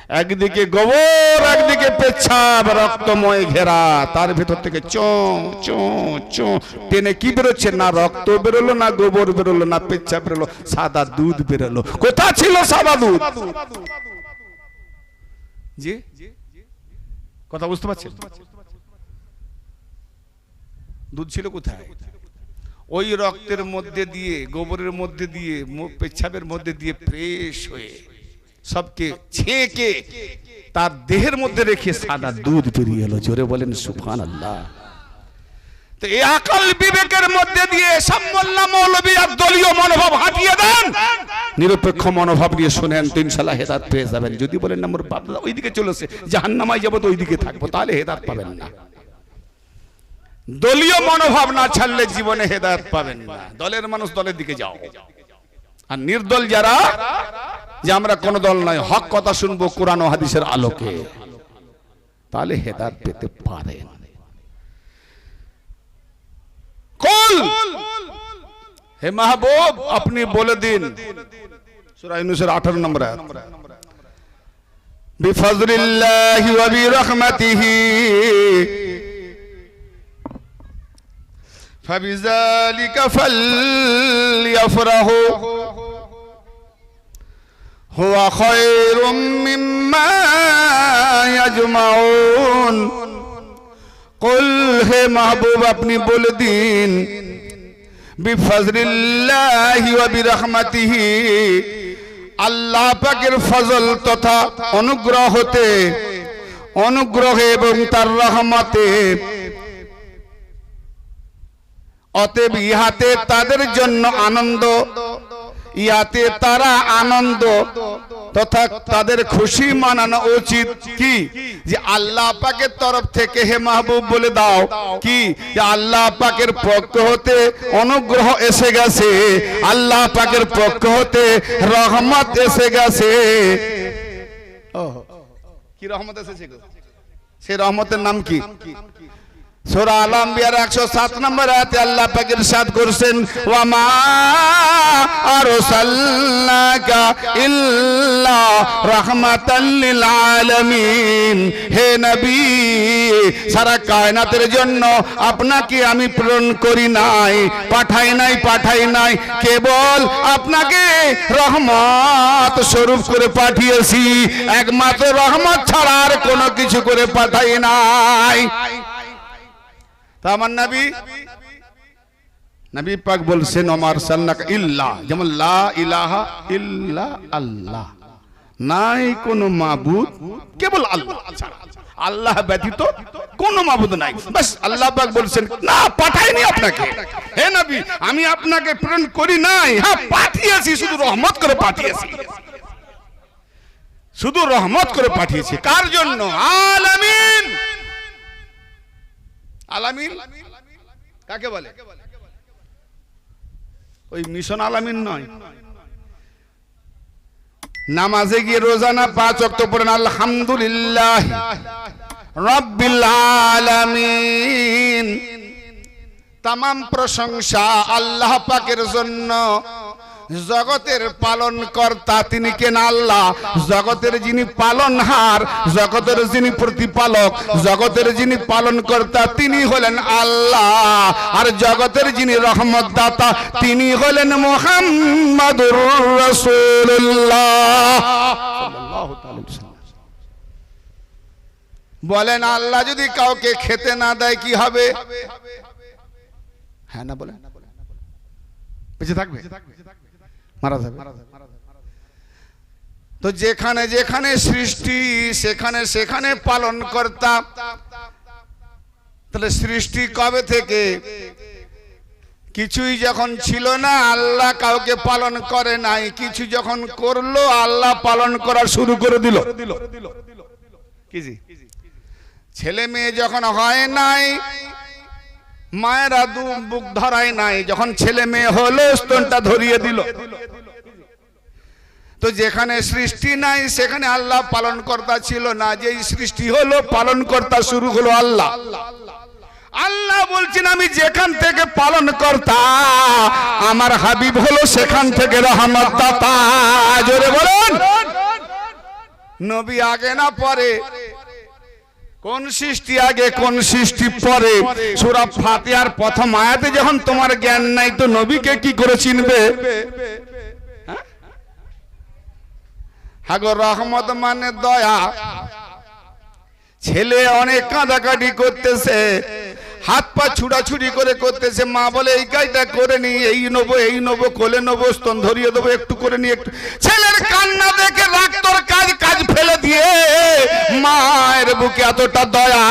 একদিকে গোবর, একদিকে পেচ্ছাব রক্তময় ঘেরা, তার ভেতর থেকে চো চো চো টেনে কি বেরোচ্ছে? না রক্ত বেরোলো, না গোবর বেরোলো, না পেচ্ছাব বেরোলো, সাদা দুধ বেরোলো। কোথা ছিল সাদা দুধ? জি কথা বুঝতে পারছেন? দুধ ছিল কোথায়? ওই রক্তের মধ্যে দিয়ে, গোবরের মধ্যে দিয়ে, পেচ্ছাবের মধ্যে দিয়ে ফ্রেশ হয়ে সবকে ছেঁকে তার দেহের মধ্যে রেখে সাদা দুধ বেরিয়ে এলো। জোরে বলেন সুবহানাল্লাহ। তো এই আকল বিবেকের মধ্যে দিয়ে সব মোল্লা মৌলবী আর দলীয় মনোভাব হাঁটিয়ে দেন, নিরপেক্ষ মনোভাব নিয়ে শুনেন তো ইনশাআল্লাহ হেদায়েত পেয়ে যাবেন। যদি বলেন আমার বাপ দাদা ওইদিকে চলেছে, জাহান্নামায় যাবো, তো ওইদিকে থাকবো, তাহলে হেদায়েত পাবেন না। দলীয় মনোভাব না ছাড়লে জীবনে হেদায়েত পাবেন না। দলের মানুষ দলের দিকে যাও, আর নির্দল যারা, যে আমরা কোন দল নয়, হক কথা শুনবো কোরআন ও হাদিসের আলোকে, তাহলে হেদায়েত পেতে পারেন। কুল হে মাহবুব আপনি বলে দিন, সূরা ইউনূসের 18 নম্বর আয়াত, বিফজলিল্লাহি ওয়া বিরহমাতিহি ফাবিযালিকা ফালইফরাহু হুয়া খায়রুম মিম্মা ইয়াজমাউন। কুল হে মাহবুব আপনি বলে দিন, বিফজলিল্লাহি ওয়া বিরহমাতিহি আল্লাহ পাকের ফজল তথা অনুগ্রহে এবং তার রহমতে, অতএব ইহাতে তাদের জন্য আনন্দ, ইয়াতে তারা আনন্দ তথা তাদের খুশি মানানো উচিত। কি? যে আল্লাহ পাকের তরফ থেকে হে মাহবুব বলে দাও কি, যে আল্লাহ পাকের পক্ষ হতে অনুগ্রহ এসে গেছে, আল্লাহ পাকের পক্ষ হতে রহমত এসে গেছে। কি রহমত এসেছে? সেই রহমতের নাম কি? সূরা আল-আম্বিয়ার 107 নম্বর আয়াতে আল্লাহ পাক ইরশাদ করেছেন, ওয়া মা আরসালনাকা ইল্লা রাহমাতাল লিল আলামিন। হে নবী, সারা কায়নাতের জন্য আপনাকে আমি প্রেরণ করি নাই, পাঠাই নাই, কেবল আপনাকে রহমত স্বরূপ করে পাঠিয়েছি, একমাত্র রহমত ছাড়া আর কোনো কিছু করে পাঠাই নাই। আমার নবী পাক বলছেন, ওমা আরসালনাকা ইল্লা, যেমন লা ইলাহা ইল্লা আল্লাহ, নাই কোন মাবুদ কেবল আল্লাহ ছাড়া, আল্লাহ ব্যতীত কোন মাবুদ নাই। বাস আল্লাহ পাক বলছেন, না পাঠাইনি আপনাকে, হে নবী আমি আপনাকে প্রেরণ করি নাই, হ্যাঁ পাঠিয়েছি, শুধু রহমত করে পাঠিয়েছি, শুধু রহমত করে পাঠিয়েছি। কার জন্য? আলামিন। আলামিন কাকে বলে? ওই মিশন আলামিন নয়। নামাজে গিয়ে রোজানা 5 ওয়াক্ত পড়েন আলহামদুলিল্লাহ রাব্বিল আলামিন। तमाम प्रशंसा আল্লাহ পাকের জন্য। জগতের পালন কর্তা তিনি কেন? আল্লাহ। জগতের যিনি পালনহার, জগতের যিনি প্রতিপালক, জগতের যিনি পালন কর্তা তিনি হলেন আল্লাহ। আর জগতের যিনি রহমত দাতা তিনি হলেন মুহাম্মাদুর রাসূলুল্লাহ সাল্লাল্লাহু তাআলা। বলেন আল্লাহ যদি কাউকে খেতে না দেয় কি হবে? হ্যাঁ না বলেন, বেঁচে থাকবে? মারা যাবে। তো যেখানে যেখানে সৃষ্টি সেখানে সেখানে পালন কর্তা। তাহলে সৃষ্টি কবে থেকে? কিছুই যখন ছিল না আল্লাহ কাউকে পালন করে নাই, কিছু যখন করলো আল্লাহ পালন করা শুরু করে দিল। কি জি? ছেলে মেয়ে যখন হয় নাই মায়েরা বুক ধরায় নাই, যখন ছেলে মেয়ে হলো স্তনটা ধরিয়ে দিল। তো যেখানে সৃষ্টি নাই সেখানে আল্লাহ পালন কর্তা ছিল না, যেই সৃষ্টি হলো পালন কর্তা শুরু হলো আল্লাহ। আল্লাহ বলছেন আমি যেখান থেকে পালন কর্তা আমার হাবিব হলো সেখান থেকে রহমত দাতা। জোরে বলেন। নবী আগে না পরে, কোন সৃষ্টি আগে কোন সৃষ্টি পরে? সূরা ফাতিহার প্রথম আয়াতে যখন তোমার জ্ঞান নাই তো নবীকে কি করে চিনবে? হাগো রহমত মানে দয়া। ছেলে অনেক কাঁদাকাটি করতেছে, হাত পা ছুড়াছুড়ি করে করতেছে, মা বলে এই কাজটা করে নি, এই নেবো এই নেবো, কোলে নেবো, স্তন ধরিয়ে দেবো, একটু করে নি একটু। ছেলের কান্না দেখে রাগ তোর কাজ কাজ ফেলে দিয়ে মায়ের বুকে এতটা দয়া,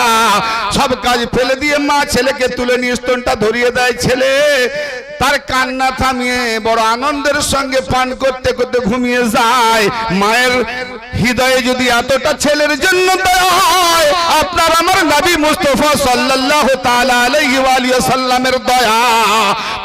সব কাজ ফেলে দিয়ে মা ছেলেকে তুলে নিয়ে স্তনটা ধরিয়ে দেয়। ছেলে তার কান্না থামিয়ে বড় আনন্দের সঙ্গে পান করতে করতে ঘুমিয়ে যায়। মায়ের হৃদয়ে যদি এতটা ছেলের জন্য দয়া হয়, আপনার আমার নবী মুস্তাফা সাল্লাল্লাহু তাআলা আলাইহি ওয়া আলিহি সাল্লামের দয়া,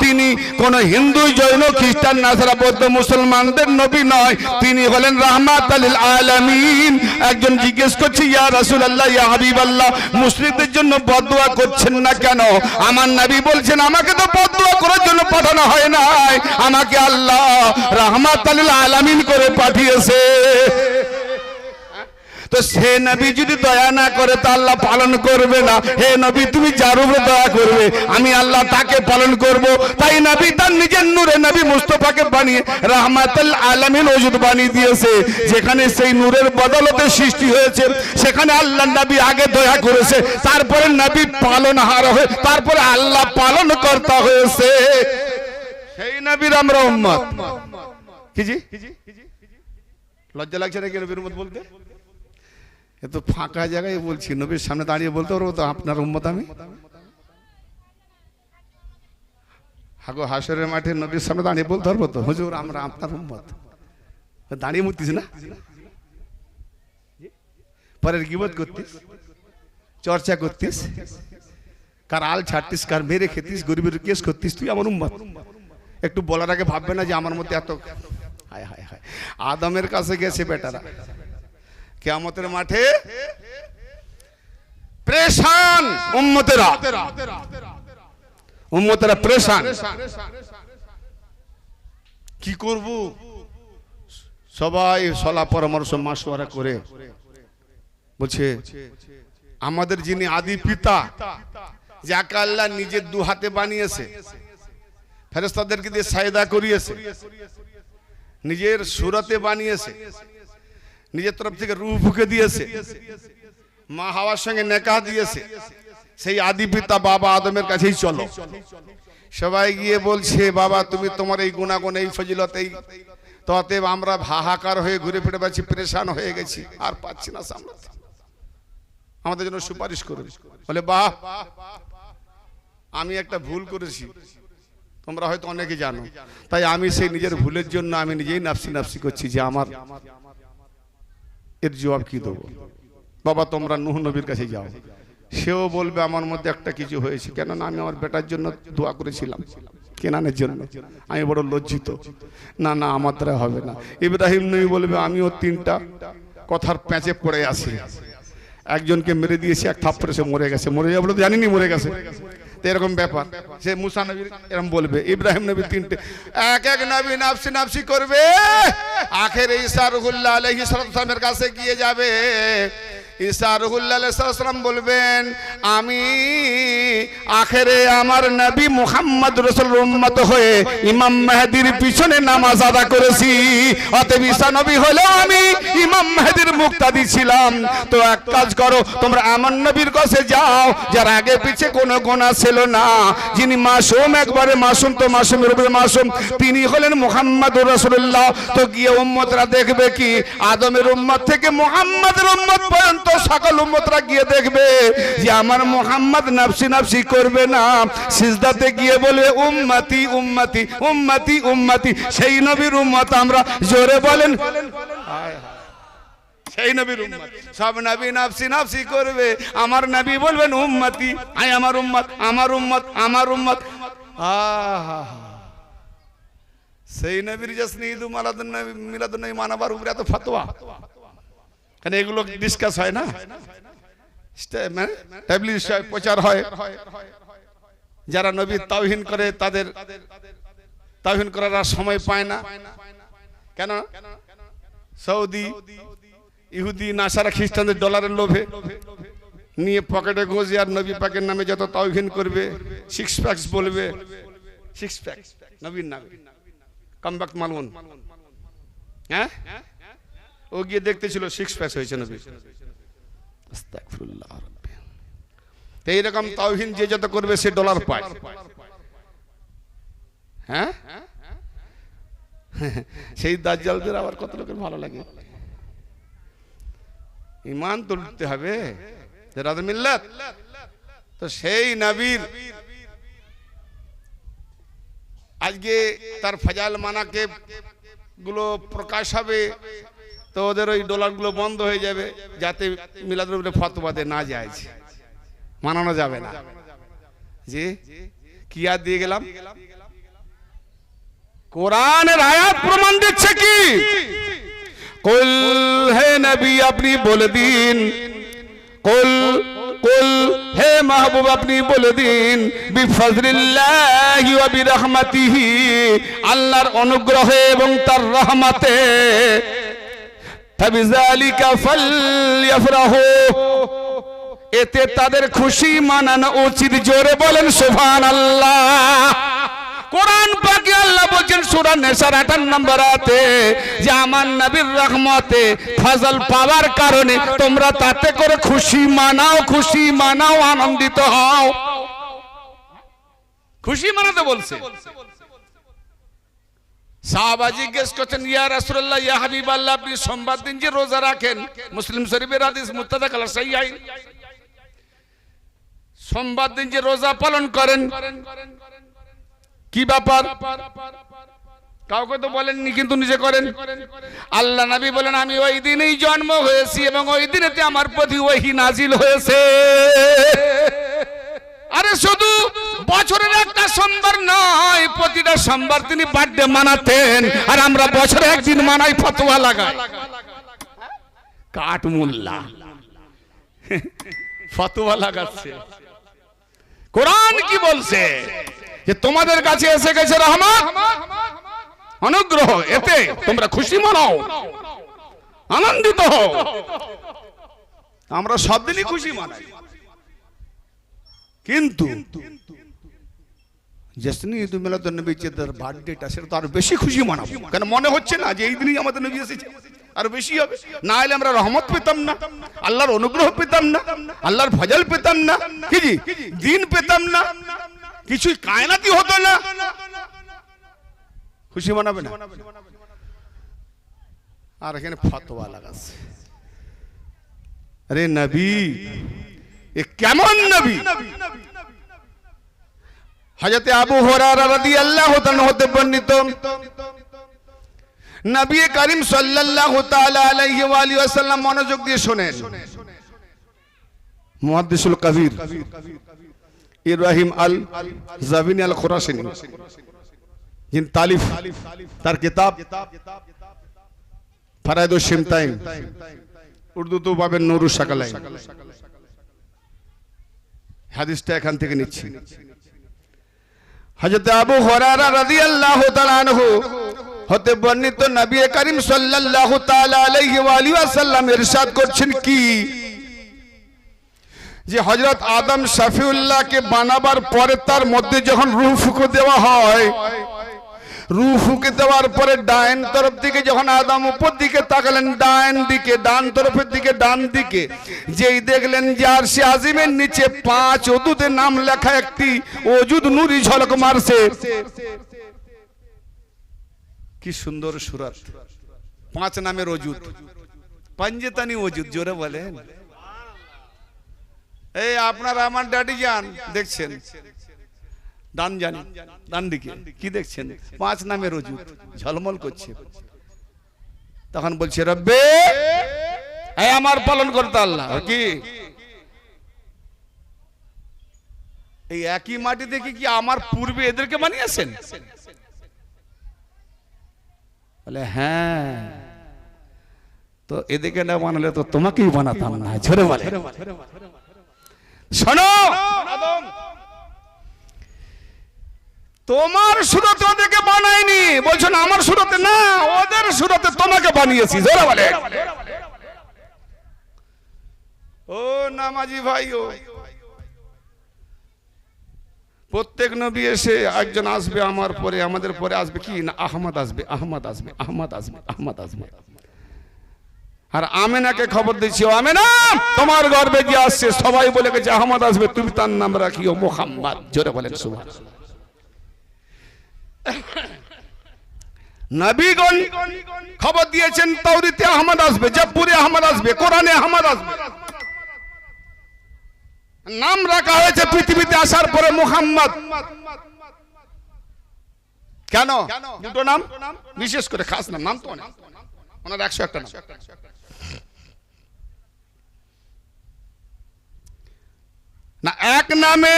তিনি কোন হিন্দু জৈন খ্রিস্টান নাসারা বৌদ্ধ মুসলমানদের নবী নয়, তিনি হলেন রাহমাতাল লিল আলামিন। একজন জিজ্ঞেস করছে, ইয়া রাসূলুল্লাহ, ইয়া হাবিবাল্লাহ, মুশরিকদের জন্য বদদুয়া করছেন না কেন? আমার নবী বলছেন, আমাকে তো বদদুয়া করার জন্য পাঠানো হয় নাই, আমাকে আল্লাহ রাহমাতাল লিল আলামিন করে পাঠিয়েছে। তো সে নবী যদি দয়া না করে তো আল্লাহ পালন করবে না। হে নবী, তুমি যার উপরে দয়া করবে আমি আল্লাহ তাকে পালন করব। তাই নবী তার নিজের নূরে নবী মুস্তাফাকে বানিয়ে রাহমাতুল আলামিন ওজুদ বানিয়ে দিয়েছে। যেখানে সেই নূরের বদলতে সৃষ্টি হয়েছে, সেখানে আল্লাহ নবী আগে দয়া করেছে, তারপরে নবী পালনহার হয়ে, তারপরে আল্লাহ পালন কর্তা হয়েছে। সেই নবীর আমরা উম্মত। কি জি লজ্জা লাগছে নাকি নবীর উম্মত বলতে? এত ফাঁকা জায়গায় বলছি, নবীর সামনে দাঁড়িয়ে বলতে পারবো তো আপনার উম্মত আমি? হাগো হাসরের মাঠে নবীর সামনে দাঁড়িয়ে বলতে পারবো তো, হুজুর আমরা আপনার উম্মত? দাঁড়িয়ে মরতিস না, পরের গীবত করতিস, চর্চা করতিস, কার আল ছাড়তিস, কার মেরে খেতিস, গরিবের কেস করতিস, তুই আমার উম্মত। একটু বলার আগে ভাববে না যে আমার মধ্যে এত? হায় হায় হায়, আদমের কাছে গেছে বেটারা, কিয়ামতের মাঠে পরেশান উম্মতেরা, উম্মতেরা পরেশান। কি করব? সবাই সলা পরামর্শ মাশওয়ারা করে বলছে, আমাদের যিনি আদি পিতা, যাকে আল্লাহ নিজের দু হাতে বানিয়েছে, ফেরেশতাদেরকে দিয়ে সাজদা করিয়েছে, নিজের সুরতে বানিয়েছে, নিজের তরফ থেকে রূহ ফুঁকে দিয়েছে, মা হাওয়ার সঙ্গে নেকাহ দিয়েছে, সেই আদি পিতা বাবা আদমের কাছেই চলো। সবাই গিয়ে বলছে, বাবা তুমি তোমার এই গুণাগুণ, এই ফজিলত, এই তো অতএব আমরা হাহাকার হয়ে ঘুরে ফিরে পাচ্ছি, পরেশান হয়ে গেছি, আর পাচ্ছি না সামলাতে, আমাদের জন্য সুপারিশ করবে। বলে, বাহ, আমি একটা ভুল করেছি, তোমরা হয়তো অনেকে জানো, তাই আমি সেই নিজের ভুলের জন্য আমি নিজেই নাফসি নাফসি করছি যে আমার এর জবাব কি দেবো। বাবা তোমরা নূহ নবীর কাছে যাও, সেও বলবে আমার মধ্যে একটা কিছু হয়েছে, কেননা আমি আমার বেটার জন্য দোয়া করেছিলাম, কেনানের জন্য, আমি বড় লজ্জিত, না না আমার দ্বারা হবে না। ইব্রাহিম নবী বলবে, আমিও তিনটা কথার প্যাঁচে পড়ে আছি, একজনকে মেরে দিয়েছি, এক থাপ্পড়ে সে মরে গেছে, মরে যাবে বলে তো জানিনি মরে গেছে, এরকম ব্যাপার। সে মুসা নবী এরকম বলবে, ইব্রাহিম নবী তিনটে, এক এক নবী নাফসি নাফসি করবে, আখেরে ঈসা রুহুল্লাহ আলাইহিস সালামের কাছে গিয়ে যাবে। ঈসা রুহুল্লাহ আলাইহিস সালাম বলবেন, আমি আখেরে আমার নবী মুহাম্মদ রাসূলের উম্মত হয়ে ইমাম মেহেদীর পিছনে নামাজ আদা করেছি, অতএব ঈসা নবী হলো আমি ইমাম মেহেদীর মুক্তাদি ছিলাম। তো এক কাজ করো, তোমরা আমার নবীর কাছে যাও, যার আগে পিছে কোনো গুনাহ ছিল না, যিনি মাসুম, একবারে মাসুম, তো মাসুমের উপরে মাসুম, তিনি হলেন মুহাম্মদুর রাসূলুল্লাহ। তো গিয়ে উম্মতরা দেখবে কি, আদমের উম্মত থেকে মুহাম্মদের উম্মত পর্যন্ত সকল উম্মতরা গিয়ে দেখবে যে আমার মুহাম্মদ নাফসি নাফসি করবে না, সিজদাতে গিয়ে বলবে উম্মতি উম্মতি উম্মতি উম্মতি। সেই নবীর উম্মত আমরা, জোরে বলেন, সেই নবীর উম্মত। সব নবী নাফসি নাফসি করবে, আমার নবী বলবেন উম্মতি, আই আমার উম্মত, আমার উম্মত, আমার উম্মত। সেই নবীর জশ্নে ঈদ মিলাদুন নবী, মিলাদুন নবী মানাবার উপরে এত ফতোয়া কেন? এগুলো ডিসকাস হয় না, তাবলীগ প্রচার হয়। যারা নবী তাওহীন করে তাদের তাওহীন করার সময় পায় না, কেন? সৌদি, ইহুদি নাসারা খ্রিস্টানদের ডলারের লোভে নিয়ে পকেটে গোঁজে আর নবী পাকের নামে যত তাওহীদ করবে, সিক্স প্যাকস বলবে, সিক্স প্যাক নবীর নামে কাম ব্যাক মালুন। হ্যাঁ, ও গিয়ে দেখতেছিল সিক্স প্যাক হয়েছে নবী। আস্তাগফিরুল্লাহ। তো এইরকম তাওহীদ যে যত করবে সে ডলার পায়। হ্যাঁ, সেই দাজ্জালদের আবার কত লোকের ভালো লাগে। ঈমান তুলতে হবে রাজ মিল্লাত। তো সেই নবীর আজকে তার ফাজাল মানাকে গুলো প্রকাশ হবে, তো ওদের ওই ডলার গুলো বন্ধ হয়ে যাবে, যাতে মিলাদের উপরে ফতোয়া না যায়, মানানো যাবে না। জি কি আর দিয়ে গেলাম, কোরআনের আয়াত প্রমাণ দিচ্ছে কি, কুল হে নবী আপনি বলে দিন, কুল কুল হে মাহবুব আপনি বলে দিন, বিফজলিল্লাহি ওয়া বিরহমাতিহি আল্লাহর অনুগ্রহে এবং তার রহমতে, ফাবিযালিকা ফালইফরাহু এতে তাদের খুশি মানানো উচিত। জোরে বলেন সুবহানাল্লাহ। কোরআন পাকে আল্লাহ বলেন সূরা নিসার 58 নম্বর আয়াতে যে আমার নবীর রহমতে ফজল পাওয়ার কারণে তোমরা তাতে করে খুশি মানাও, খুশি মানাও, আনন্দিত হও। খুশি মানাতে বলছে। সাহাবা জিজ্ঞেস করছেন, ইয়া রাসূলুল্লাহ, ইয়া হাবিবাল্লাহ, আপনি সোমবার দিন যে রোজা রাখেন, মুসলিম শরীফের হাদিস মুত্তাফাক আলাইহি সাহিহাইন, সোমবার দিন যে রোজা পালন করেন কি ব্যাপার? কাউকে তো বলেননি, কিন্তু নিজে করেন। আল্লাহ নবী বলেন, আমি ওই দিনেই জন্ম হয়েছি এবং ওই দিনেতে আমার প্রতি ওহী নাজিল হয়েছে। আরে শুধু বছরের একটা সোমবার নয়, প্রতিটা সোমবার তিনি বার্থডে মানাতেন, আর আমরা বছরে একদিন মানাই, ফতোয়া লাগাই। কাট মোল্লা ফতোয়া লাগাচ্ছে। কোরআন কি বলছে যে তোমাদের কাছে এসে গেছে রহমত, অনুগ্রহ, এতে তোমরা খুশি মানাও, আনন্দিত হও। আমরা সব দিনই খুশি মানাই, কিন্তু জশ্নে ঈদ মিলাদুন নবী যে তার বার্থডেটা, সেটা তো আর বেশি খুশি মানাবো। কেন মনে হচ্ছে না যে এই দিনই আমাদের নবী এসেছে? আর বেশি হবে, না হলে আমরা রহমত পেতাম না, আল্লাহর অনুগ্রহ পেতাম না, আল্লাহর ফজল পেতাম না, কি জি দিন পেতাম না, কিছুই কায়নাতি হতো না। খুশি মানাবে না, আর এখানে ফতোয়া লাগাচ্ছে। আরে নবী এ কেমন নবী? হযরত আবু হুরায়রা রাদিয়াল্লাহু তাআলা হতে বর্ণিত, নবী করিম সাল্লাল্লাহু তাআলা আলাইহি ওয়া আলিহি ওয়াসাল্লাম, মনোযোগ দিয়ে শুনেন, মুহাদ্দিসুল কবির ইব্রাহিম আল জাবিনী আল খুরাসিনী, जिन तालिफ तार किताब फरायद शिमताइन उर्दू तो पाबे नूरु शाकालाइन, হাদিসটা এখান থেকে নিচ্ছি। হযরত আবু হুরায়রা রাদিয়াল্লাহু তাআলা আনহু হতে বর্ণিত, নবী করিম সাল্লাল্লাহু তাআলা আলাইহি ওয়া আলিহি ওয়াসাল্লাম ইরশাদ করছেন কি, যে হযরত আদম শফিউল্লাহকে বানাবার পরে তার মধ্যে যখন রূহ ফুঁকে দেওয়া হয়, রূহ ফুঁকে দেওয়ার পরে ডান তরফ দিকে যখন আদম উপর দিকে তাকালেন, ডান দিকে, ডান তরফের দিকে, ডান দিকে, যেই দেখলেন যে আরশে আজিমের নিচে 5 ওজুদের নাম লেখা একটি ওজুদ নূরি ঝলক মারছে। কি সুন্দর সূরত, 5 নামের ওজুদ, পাঞ্জেতানি ওজুদ, জোরে বলেন। এই আপনারা আমার ড্যাডি যান দেখছেন, ডান জানি, ডান দিকে কি দেখছেন? 5 নামের ওজুদ ঝলমল করছে। তখন বলছে, রব্বে এই আমার পালন করতে আল্লাহ কি এই একই মাটি থেকে কি আমার পূর্বে এদেরকে বানিয়েছেন? বলে হ্যাঁ, তো এদেরকে না বানালে তো তোমাকেই বানাতাম না। ঝরে বলে, শোনো আদম, তোমার সুরতে ওদেরকে বানাইনি, বলছো না আমার সুরতে, না ওদের সুরতে তোমাকে বানিয়েছি। জোরে বলে, নামাজি ভাইও, প্রত্যেক নবী এসে একজন আসবে আমার পরে, আমাদের পরে আসবে কি না, আহমদ আসবে, আহমদ আসবে, আহমদ আসবে, আহমদ আসবে। আর আমেনাকে খবর দিচ্ছি, ও আমেনা, তোমার গর্ভে যে আসছে সবাই বলে গেছে আহমদ আসবে, তুমি তার নাম রাখিও মুহাম্মদ। জোরে বলেন সুবহানাল্লাহ। নবীগণ খবর দিয়েছেন তাওরাতে আহমদ আসবে, জব্বুরে আহমদ আসবে, কোরআনে আহমদ আসবে। নাম রাখা হয়েছে পৃথিবীতে আসার পরে মুহাম্মদ। কেন দুটো নাম? বিশেষ করে খাস নাম, নাম তো অনেক, ওনার 101টা নাম। না এক নামে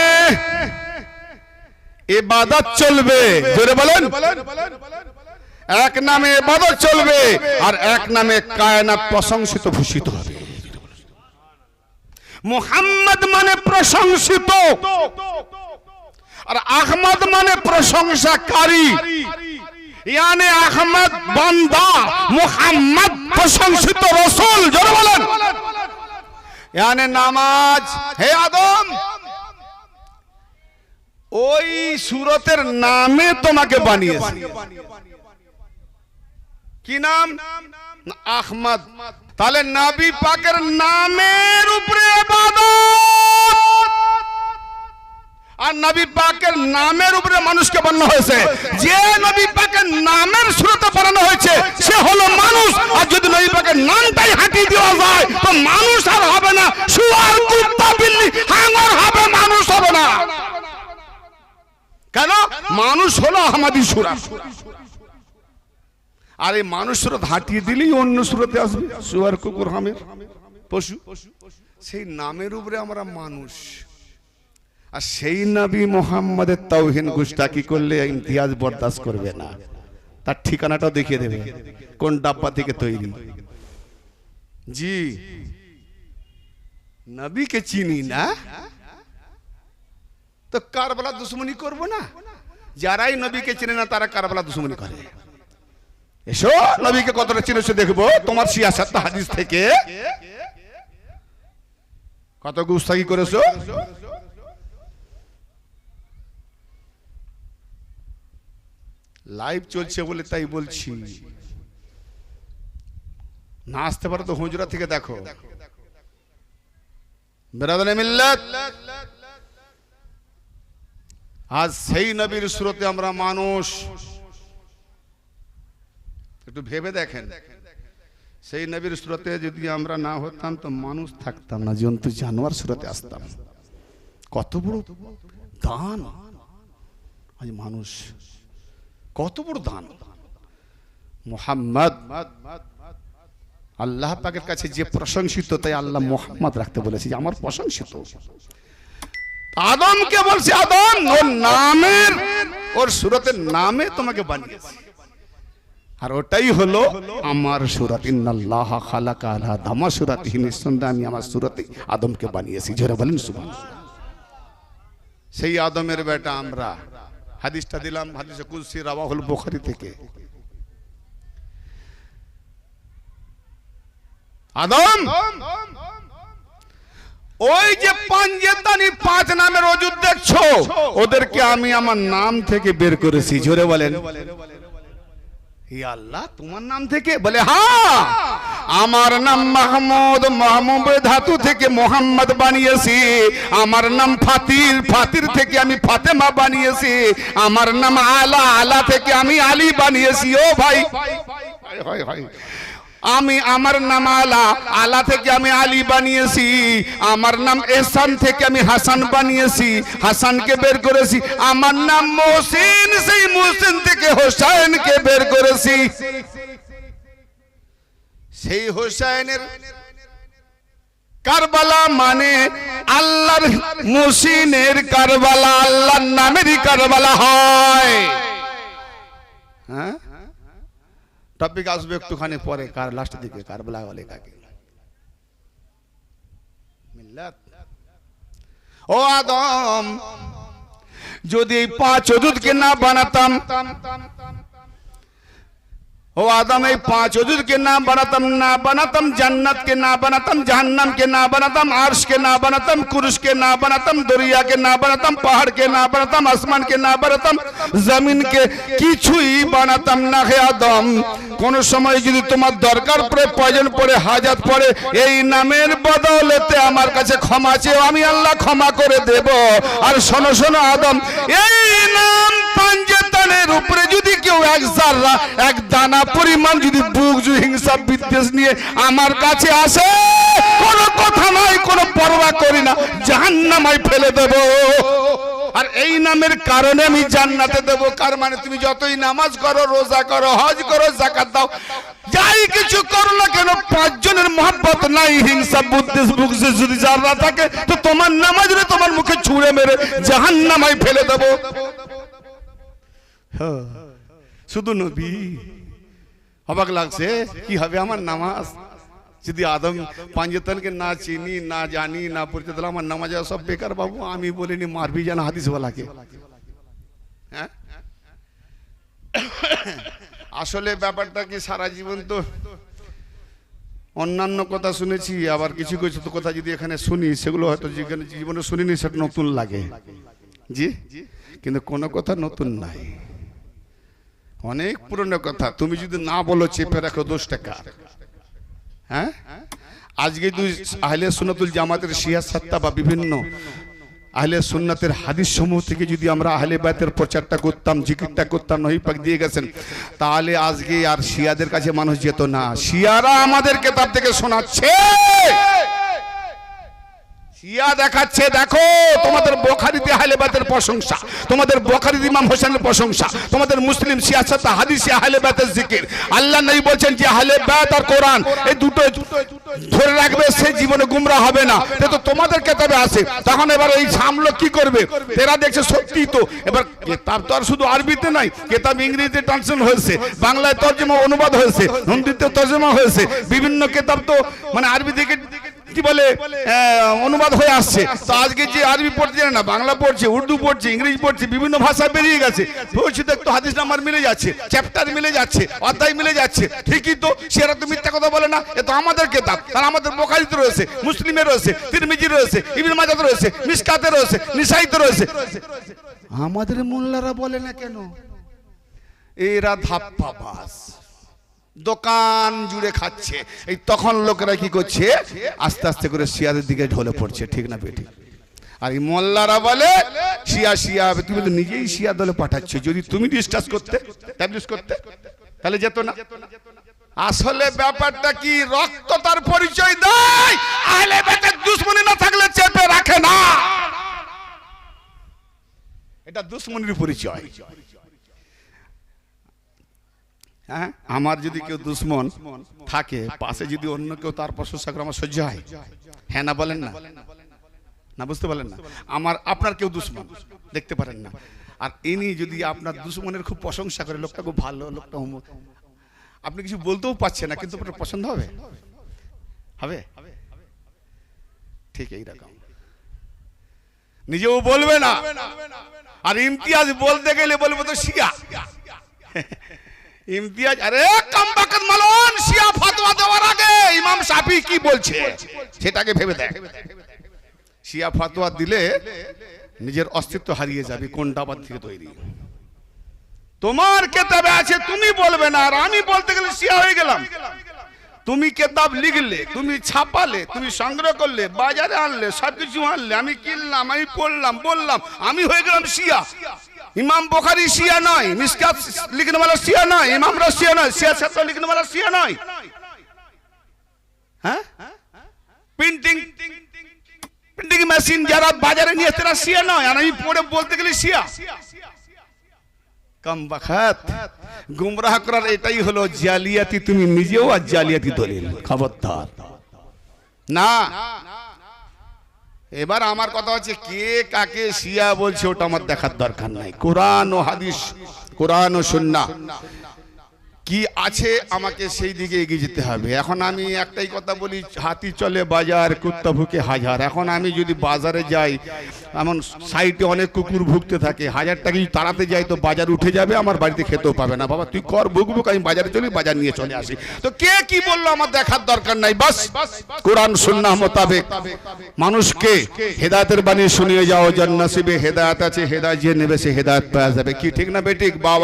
ইবাদত চলবে, জোরে বলেন, এক নামে ইবাদত চলবে, আর এক নামে কায়নাত প্রশংসিত ভূষিত হবে। মুহাম্মদ মানে প্রশংসিত, আর আহমদ মানে প্রশংসাকারী। ইয়ানে আহমদ বান্দা, মুহাম্মদ প্রশংসিত রাসূল। জোরে বলেন। ইয়ানে নামাজ, হে আদম, ওই সূরতের নামে তোমাকে বানিয়েছি। কি নাম? আহমদ। তাহলে নবী পাকের নামের উপরে ইবাদত, আর নবী পাকের নামের উপরে মানুষকে বানানো হয়েছে। যে নবী পাকের নামের সূরতে বানানো হয়েছে সে হলো মানুষ। আর যদি নবী পাকের নামটাই হাঁটিয়ে দেওয়া যায় তো মানুষ আর হবে না, শুয়ার, কুত্তা, বিল্লি, হাঙর হবে, মানুষ হবে না। কেন? মানুষ হলো আহমদি সূরা, আর এই মানুষ সুরত হাঁটিয়ে দিলেই অন্য সুরতে আসবে, শুয়ার, কুকুর, হামের, পশু। সেই নামের উপরে আমরা মানুষ। আর সেই নবী মুহাম্মদের তাওহীদ গুস্তাকি করলে ইমতিয়াজ বরদাস্ত করবে না, তার ঠিকানাটাও দেখিয়ে দেবে কোন ডাব্বা থেকে তৈরি। জি, নবীকে চিনি না তো কারবালা দুশ্মনী করব না? যারাই নবীকে চিনে না তারা কারবালা দুশ্মনী করে। এসো নবীকে কতটা চিনেছো দেখবো তোমার সিয়াসাত হাদিস থেকে কত গুস্তাখি করেছো। লাইভ চলছে বলে তাই বলছি, না আসতে পারো তো হুজরা থেকে দেখো। বেরাদানে মিল্লাত, আজ সেই নবীর সুরতে আমরা মানুষ। একটু ভেবে দেখেন, সেই নবীর সুরতে যদি আমরা না হতাম তো মানুষ থাকতাম না, জন্তু জানোয়ার সুরতে আসতাম। কত বড় দান আজ মানুষ, কত বড় দান। মুহাম্মদ আল্লাহ পাকের কাছে যে প্রশংসিত, তাই আল্লাহ মুহাম্মদ রাখতে বলেছে যে আমার প্রশংসিত। আদমকে বলছে আদম, ওর নামের, ওর সুরতের নামে তোমাকে বানিয়েছি, আর ওটাই হলো আমার সূরা। ইন্নাল্লাহা খালাকা আলা দামা সূরাতিহি, নিঃসন্দেহে আমি আমার সূরাতে আদমকে বানিয়েছি। জোরে বলেন সুবহানাল্লাহ। সেই আদমের বেটা আমরা। হাদিসটা দিলাম, হাদিসে কুদসি রাওয়াহুল বুখারী থেকে। আদম, ওই যে পাঞ্জেতানি 5 নামের ওজুদ দেখছো, ওদেরকে আমি আমার নাম থেকে বের করেছি। জোরে বলেন, আল্লাহ তোমার নাম থেকে? বলে হ্যাঁ, আমার নাম মাহমুদ, মাহমুদ ধাতু থেকে মোহাম্মদ বানিয়েছি। আমার নাম ফাতির, ফাতির থেকে আমি ফাতেমা বানিয়েছি। আমার নাম আলা, আলা থেকে আমি আলী বানিয়েছি। ও ভাই, আমি আমার নাম আলা, আলা থেকে আমি আলী বানিয়েছি। আমার নাম এহসান থেকে আমি হাসান বানিয়েছি, হাসানকে বের করেছি। আমার নাম মোহসিন, সেই মোহসিন থেকে হোসেনকে বের করেছি। সেই হোসেনের কারবালা মানে আল্লাহর, মোহসিনের কারবালা আল্লাহর নামেরই কারবালা হয়। হ্যাঁ, টপিক আসবে একটুখানি পরে, কার লাস্টের দিকে কারবালা বলে কাকে। মিল্লাত, ও আদম, যদি এই 5 ওজুদকে না বানাতাম, ओ आदम ये 5 वजूद के ना बनातम जन्नत के ना बनातम जहन्नम के ना बनातम अर्श के ना बनातम कुर्श के ना बनातम दरिया के ना बनातम पहाड़ के ना बनातम आसमान के ना बनातम जमीन के কিছুই বানাতাম না হে আদম কোন সময় যদি তোমার দরকার পড়ে প্রয়োজন পড়ে হাজাত পড়ে এই নামের বদৌলতে আমার কাছে ক্ষমা চেয়ে আমি আল্লাহ ক্ষমা করে দেব আর শোনো শোনো আদম এই নাম পাঞ্জাতনের উপরে যদি কেউ এক জাররা এক দানা পরিমাণ যদি বুক যদি হিংসা বিদ্বেষ নিয়ে আমার কাছে আসে কোনো কথা নাই কোনো পরোয়া করি না জাহান্নামে ফেলে দেব আর এই নামের কারণে আমি জান্নাতে দেব কার মানে তুমি যতই নামাজ করো রোজা করো হজ করো যাকাত দাও যাই কিছু করো না কেন 5 জনের মহব্বত নাই হিংসা বিদ্বেষ বুক যদি জাররা থাকে তো তোমার নামাজে তোমার মুখে ছুঁড়ে মেরে জাহান্নামে ফেলে দেব হ্যাঁ শুধু নবী অবাক লাগছে কি হবে আমার নামাজ যদি আদম পাঞ্জাতনকে না চিনি না জানি না পরিচয় দিলাম আমার নামাজ সব বেকার বাবু আমি বলিনি মারবি জানা হাদিসওয়ালাকে হ্যাঁ আসলে ব্যাপারটা কি সারা জীবন তো অন্যান্য কথা শুনেছি আবার কিছু কিছু তো কথা যদি এখানে শুনি সেগুলো হয়তো জীবনে শুনিনি সেটা নতুন লাগে জি কিন্তু কোনো কথা নতুন নাই অনেক পুরনো কথা তুমি যদি না বলো চেপে রাখো 10 টাকা হ্যাঁ আজকে তুই আহলে সুন্নাতুল জামাতের শিয়া সত্তা বা বিভিন্ন আহলে সুন্নাতের হাদিস সমূহ থেকে যদি আমরা আহলে বাইতের প্রচারটা করতাম জিকিরটা করতাম নবী পাক দিয়ে গেছেন তাহলে আজকে আর শিয়াদের কাছে মানুষ যেত না শিয়ারা আমাদের কিতাব থেকে শোনাচ্ছে শিয়া দেখাচ্ছে দেখো তোমাদের বুখারীতে আহলে বাইতের প্রশংসা তোমাদের বুখারীতে ইমাম হোসেনের প্রশংসা তোমাদের মুসলিম সিয়াসত হাদিসে আহলে বাইতের জিকির আল্লাহ নবী বলেন যে আহলে বাইত আর কোরআন এই দুটো ধরে রাখবে সে জীবনে গুমরা হবে না তো তোমাদের কিতাবে আছে তখন এবার এই সামলো কি করবে এরা দেখছে সত্যি তো এবার কিতাব তো আর শুধু আরবিতে নাই কিতাব ইংরেজিতে ট্রান্সলেশন হয়েছে বাংলায় তরজমা অনুবাদ হয়েছে হিন্দিতে তরজমা হয়েছে বিভিন্ন কিতাব তো মানে আরবি থেকে কি বলে অনুবাদ হয়ে আসছে তো আজকে যে আরবি পড়ছে না বাংলা পড়ছে উর্দু পড়ছে ইংরেজি পড়ছে বিভিন্ন ভাষা বেরিয়ে গেছে বলছি তো একটু হাদিস নাম্বার মিলে যাচ্ছে চ্যাপ্টার মিলে যাচ্ছে অধ্যায় মিলে যাচ্ছে ঠিকই তো সেরা তো মিথ্যা কথা বলে না এ তো আমাদের কিতাব আর আমাদের বুখারীতে রয়েছে মুসলিমে রয়েছে তিরমিজি রয়েছে ইবনে মাজাহ রয়েছে মিশকাতে রয়েছে নিসাইতে রয়েছে আমাদের মোল্লারা বলে না কেন এরা ধাপ্পাবাজ দোকান জুড়ে খাচ্ছে এই তখন লোকেরা কি করছে আস্তে আস্তে করে শিয়াদের দিকে ঢলে পড়ছে ঠিক না বেঠিক আর এই মোল্লারা বলে শিয়া শিয়া তুমি তো নিজেই শিয়া দলে পাঠাচ্ছ যদি তুমি ডিসকাস করতে তাবলীগ করতে তাহলে যেত না আসলে ব্যাপারটা কি রক্ত তার পরিচয় দেয় আহলে বাইতের দুশমনি না থাকলে চেপে রাখে না এটা দুশমনির পরিচয় হ্যাঁ আমার যদি কেউ দুশ্মন থাকে পাশে যদি অন্য কেউ তার প্রশংসা করে আমার সহ্য হয় হ্যাঁ না বলেন না না বুঝতে পারলেন না আমার আপনার কেউ দুশ্মন দেখতে পারেন না আর ইনি যদি আপনার দুশ্মনের খুব প্রশংসা করে লোকটা খুব ভালো লোকটা আপনি কিছু বলতেও পাচ্ছেন না কিন্তু আপনার পছন্দ হবে হবে ঠিক এইরকম নিজেও বলবে না আর ইমতিয়াজ বলতে গেলে বলবো তো শিয়া ইমতিয়াজ আরে কমবাকত মালন শিয়া ফতোয়া দেওয়ার আগে ইমাম শাফি কি বলছে সেটাকে ভেবে দেখ শিয়া ফতোয়া দিলে নিজের অস্তিত্ব হারিয়ে যাবে কোন ডাবার থেকে তৈরি তোমার কিতাবে আছে তুমি বলবে না আর আমি বলতে গেলে শিয়া হয়ে গেলাম তুমি কিতাব লিখলে তুমি ছাপালে তুমি সংগ্রহ করলে বাজারে আনলে সবকিছু আনলে আমি কিনলাম আমি পড়লাম বললাম আমি হয়ে গেলাম শিয়া ইমাম বুখারী শিয়া নয় মিশকাত লিখনে वाला শিয়া নয় ইমামরা শিয়া নয় সিয়াসত লিখনে वाला শিয়া নয় হ্যাঁ প্রিন্টিং মেশিন যারা বাজারে নিয়ে তারা শিয়া নয় আর আমি পড়ে বলতে গেলে শিয়া কম বখত গুমরাহ করার এটাই হলো জালিয়াতি তুমি নিজেও আর জালিয়াতি দলিল খবরদার না এবার আমার কথা হচ্ছে কে কাকে শিয়া বলছে ওটা আমার দেখার দরকার নাই কোরআন ও হাদিস কোরআন ও সুন্নাহ কি আছে আমাকে সেই দিকে এগিয়ে যেতে হবে। এখন আমি একটাই কথা বলি, হাতি চলে বাজার, কুত্তা ভুকে হাজার। এখন আমি যদি বাজারে যাই, এমন সাইডে অনেক কুকুর ভুগতে থাকে, 1000 টাকা যদি তাড়াতে যাই তো বাজার উঠে যাবে, আমার বাড়িতে খেতেও পাবে না। বাবা তুই কর ভুগবুক, আমি বাজারে চলি, বাজার নিয়ে চলে আসি। তো কে কি বললো আমার দেখার দরকার নাই, বাস কোরআন সুন্নাহ মোতাবেক মানুষকে হেদায়েতের বাণী শুনিয়ে যাও। যার নসিবে হেদায়েত আছে, হেদায়েত যে নেবে সে হেদায়েত পেয়ে যাবে। কি ঠিক না বেঠিক? বাবা